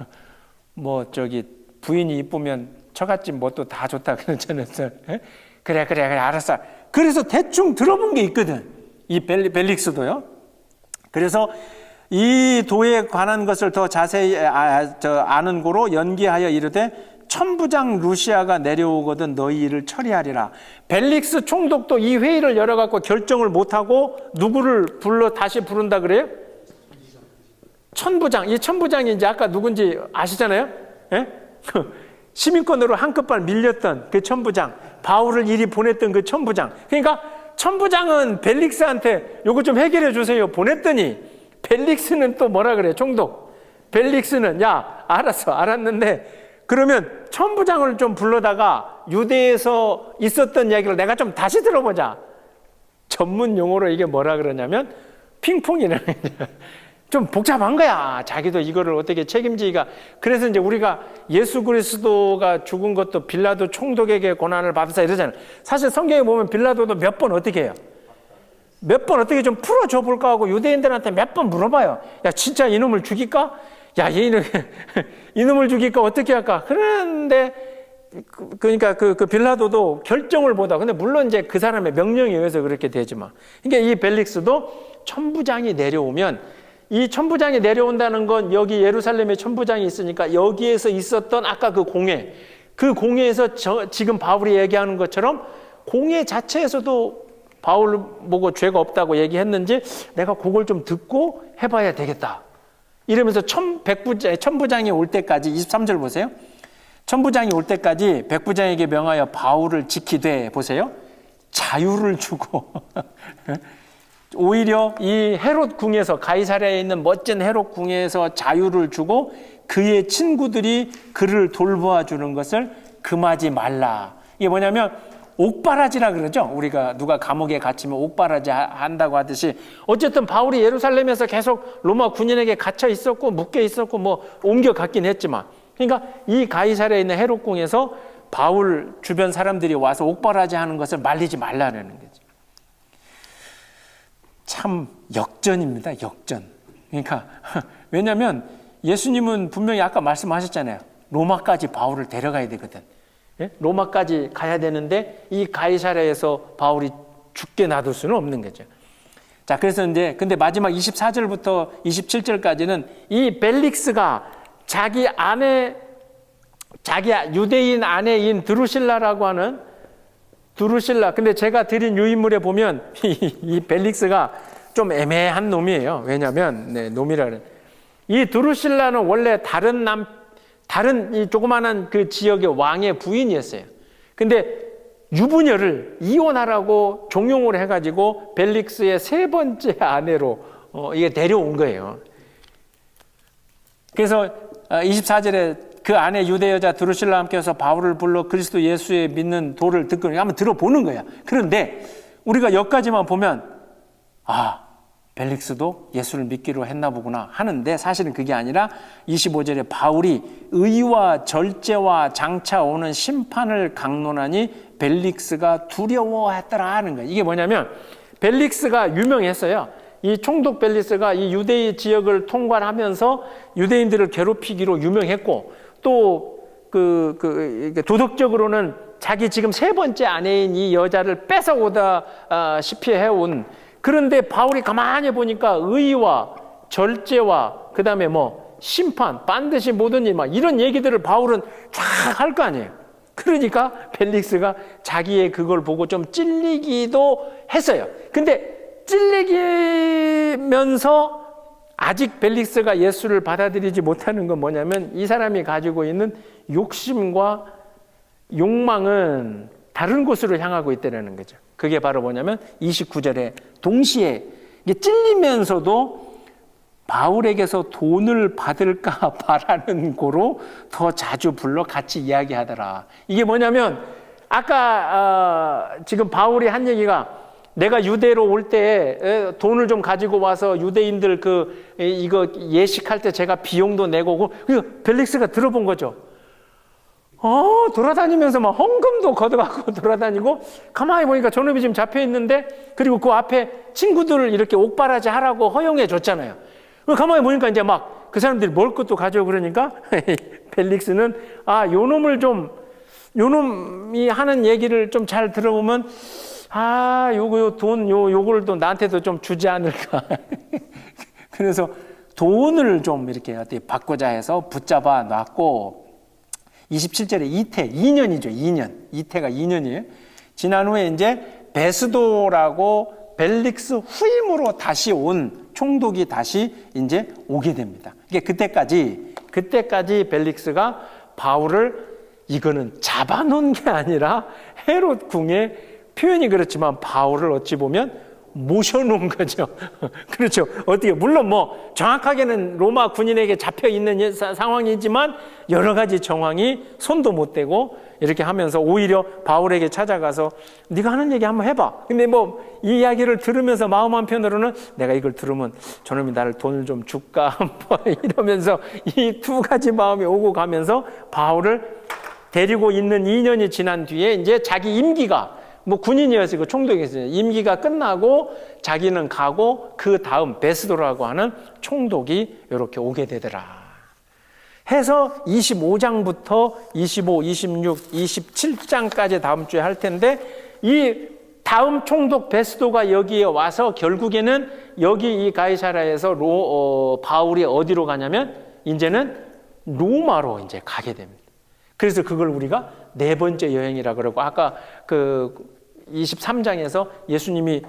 뭐 저기 부인이 이쁘면 처갓집 뭐 또 다 좋다 그러잖아요. 그래 알았어. 그래서 대충 들어본 게 있거든 이 벨릭스도요. 그래서 이 도에 관한 것을 더 자세히 아는 고로 연기하여 이르되 천부장 루시아가 내려오거든 너희 일을 처리하리라. 벨릭스 총독도 이 회의를 열어갖고 결정을 못하고 누구를 다시 부른다 그래요? 천부장. 이 천부장이 이제 아까 누군지 아시잖아요? 예? 시민권으로 한끗발 밀렸던 그 천부장, 바울을 이리 보냈던 그 천부장. 그러니까 천부장은 벨릭스한테 요거 좀 해결해 주세요 보냈더니 벨릭스는 또 뭐라 그래? 총독. 벨릭스는 야 알았어 알았는데 그러면 천부장을 좀 불러다가 유대에서 있었던 이야기를 내가 좀 다시 들어보자. 전문 용어로 이게 뭐라 그러냐면 핑퐁이라는 좀 복잡한 거야. 자기도 이거를 어떻게 책임지기가. 그래서 이제 우리가 예수 그리스도가 죽은 것도 빌라도 총독에게 고난을 받으사 이러잖아요. 사실 성경에 보면 빌라도도 몇 번 어떻게 해요? 몇 번 어떻게 좀 풀어줘 볼까 하고 유대인들한테 몇 번 물어봐요. 야 진짜 이놈을 죽일까? 야 이놈을 죽일까 어떻게 할까? 그런데 그러니까 그 빌라도도 결정을 보다. 근데 물론 이제 그 사람의 명령에 의해서 그렇게 되지만. 그러니까 이 벨릭스도 천부장이 내려오면 이 천부장이 내려온다는 건 여기 예루살렘에 천부장이 있으니까 여기에서 있었던 아까 그 공회에서 지금 바울이 얘기하는 것처럼 공회 자체에서도 바울 보고 죄가 없다고 얘기했는지 내가 그걸 좀 듣고 해봐야 되겠다. 이러면서 천부장이 올 때까지 23절 보세요. 천부장이 올 때까지 백부장에게 명하여 바울을 지키되 보세요. 자유를 주고 오히려 이 헤롯 궁에서 가이사랴에 있는 멋진 헤롯 궁에서 자유를 주고 그의 친구들이 그를 돌보아 주는 것을 금하지 말라. 이게 뭐냐면 옥바라지라 그러죠. 우리가 누가 감옥에 갇히면 옥바라지 한다고 하듯이 어쨌든 바울이 예루살렘에서 계속 로마 군인에게 갇혀 있었고 묶여 있었고 뭐 옮겨 갔긴 했지만 그러니까 이 가이사랴에 있는 헤롯궁에서 바울 주변 사람들이 와서 옥바라지 하는 것을 말리지 말라는 거죠. 참 역전입니다. 역전. 그러니까 왜냐하면 예수님은 분명히 아까 말씀하셨잖아요. 로마까지 바울을 데려가야 되거든. 예? 로마까지 가야 되는데 이 가이사랴에서 바울이 죽게 놔둘 수는 없는 거죠. 자, 그래서 이제 근데 마지막 24절부터 27절까지는 이 벨릭스가 자기 유대인 아내인 드루실라라고 하는 드루실라. 근데 제가 드린 유인물에 보면 이 벨릭스가 좀 애매한 놈이에요. 왜냐하면 놈이라 그래. 이 드루실라는 원래 다른 이 조그마한 그 지역의 왕의 부인이었어요. 근데 유부녀를 이혼하라고 종용을 해가지고 벨릭스의 세 번째 아내로 이게 데려온 거예요. 그래서 24절에 그 아내 유대 여자 드루실라와 함께해서 바울을 불러 그리스도 예수의 믿는 도를 듣고 한번 들어보는 거야. 그런데 우리가 여기까지만 보면 벨릭스도 예수를 믿기로 했나 보구나 하는데 사실은 그게 아니라 25절에 바울이 의와 절제와 장차 오는 심판을 강론하니 벨릭스가 두려워했더라 하는 거예요. 이게 뭐냐면 벨릭스가 유명했어요. 이 총독 벨릭스가 이 유대의 지역을 통관하면서 유대인들을 괴롭히기로 유명했고 또 도덕적으로는 자기 지금 세 번째 아내인 이 여자를 뺏어오다시피 해온. 그런데 바울이 가만히 보니까 의와 절제와 그 다음에 뭐 심판 반드시 모든 일 막 이런 얘기들을 바울은 쫙 할 거 아니에요. 그러니까 벨릭스가 자기의 그걸 보고 좀 찔리기도 했어요. 근데 찔리면서 아직 벨릭스가 예수를 받아들이지 못하는 건 뭐냐면 이 사람이 가지고 있는 욕심과 욕망은 다른 곳으로 향하고 있다는 거죠. 그게 바로 뭐냐면 29절에 동시에 이게 찔리면서도 바울에게서 돈을 받을까 바라는 고로 더 자주 불러 같이 이야기하더라. 이게 뭐냐면 아까 지금 바울이 한 얘기가 내가 유대로 올 때 돈을 좀 가지고 와서 유대인들 이거 예식할 때 제가 비용도 내고 그 벨릭스가 들어본 거죠. 돌아다니면서 막 헌금도 걷어가고 돌아다니고 가만히 보니까 저놈이 지금 잡혀 있는데 그리고 그 앞에 친구들을 이렇게 옥바라지 하라고 허용해 줬잖아요. 가만히 보니까 이제 막 그 사람들이 먹을 것도 가져오고 그러니까 벨릭스는 요놈이 하는 얘기를 좀 잘 들어보면 요거를 또 나한테도 좀 주지 않을까. 그래서 돈을 좀 이렇게 어떻게 받고자 해서 붙잡아 놨고 27절에 이태, 2년이죠. 2년. 이태가 2년이에요. 지난 후에 이제 베스도라고 벨릭스 후임으로 다시 온 총독이 다시 이제 오게 됩니다. 이게 그때까지 벨릭스가 바울을 이거는 잡아놓은 게 아니라 헤롯 궁의 표현이 그렇지만 바울을 어찌 보면 모셔놓은 거죠. 그렇죠. 어떻게 물론 뭐 정확하게는 로마 군인에게 잡혀 있는 상황이지만 여러 가지 정황이 손도 못 대고 이렇게 하면서 오히려 바울에게 찾아가서 네가 하는 얘기 한번 해봐. 근데 뭐 이 이야기를 들으면서 마음 한편으로는 내가 이걸 들으면 저놈이 나를 돈을 좀 줄까 뭐 이러면서 이 두 가지 마음이 오고 가면서 바울을 데리고 있는 2년이 지난 뒤에 이제 자기 임기가 뭐 군인이었으니까 총독이었어요. 임기가 끝나고 자기는 가고 그 다음 베스도라고 하는 총독이 이렇게 오게 되더라. 해서 25장부터 25, 26, 27장까지 다음 주에 할 텐데 이 다음 총독 베스도가 여기에 와서 결국에는 여기 이 가이사라에서 바울이 어디로 가냐면 이제는 로마로 이제 가게 됩니다. 그래서 그걸 우리가 네 번째 여행이라 그러고 아까 그 23장에서 예수님이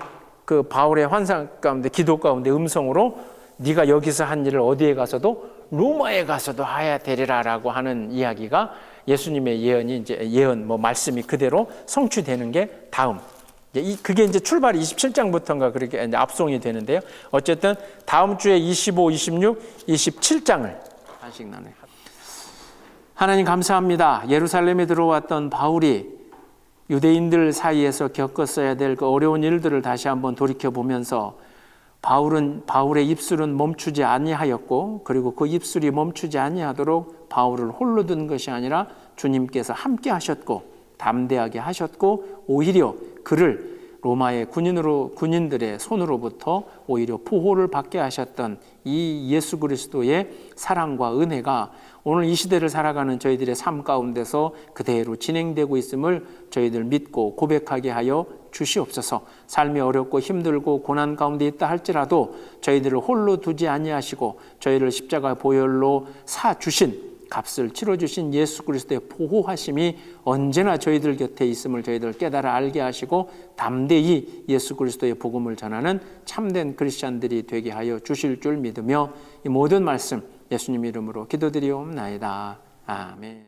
그 바울의 환상 가운데 기도 가운데 음성으로 네가 여기서 한 일을 어디에 가서도 로마에 가서도 해야 되리라라고 하는 이야기가 예수님의 예언이 이제 예언 뭐 말씀이 그대로 성취되는 게 다음 그게 이제 출발이 27장부터인가 그렇게 이제 앞송이 되는데요. 어쨌든 다음 주에 25, 26, 27장을 한씩 나눠요. 하나님 감사합니다. 예루살렘에 들어왔던 바울이 유대인들 사이에서 겪었어야 될 그 어려운 일들을 다시 한번 돌이켜보면서 바울의 입술은 멈추지 아니하였고 그리고 그 입술이 멈추지 아니하도록 바울을 홀로 둔 것이 아니라 주님께서 함께 하셨고 담대하게 하셨고 오히려 그를 로마의 군인들의 손으로부터 오히려 보호를 받게 하셨던 이 예수 그리스도의 사랑과 은혜가 오늘 이 시대를 살아가는 저희들의 삶 가운데서 그대로 진행되고 있음을 저희들 믿고 고백하게 하여 주시옵소서. 삶이 어렵고 힘들고 고난 가운데 있다 할지라도 저희들을 홀로 두지 아니하시고 저희를 십자가 보혈로 사주신 값을 치러주신 예수 그리스도의 보호하심이 언제나 저희들 곁에 있음을 저희들 깨달아 알게 하시고 담대히 예수 그리스도의 복음을 전하는 참된 크리스찬들이 되게 하여 주실 줄 믿으며 이 모든 말씀 예수님 이름으로 기도드리옵나이다. 아멘.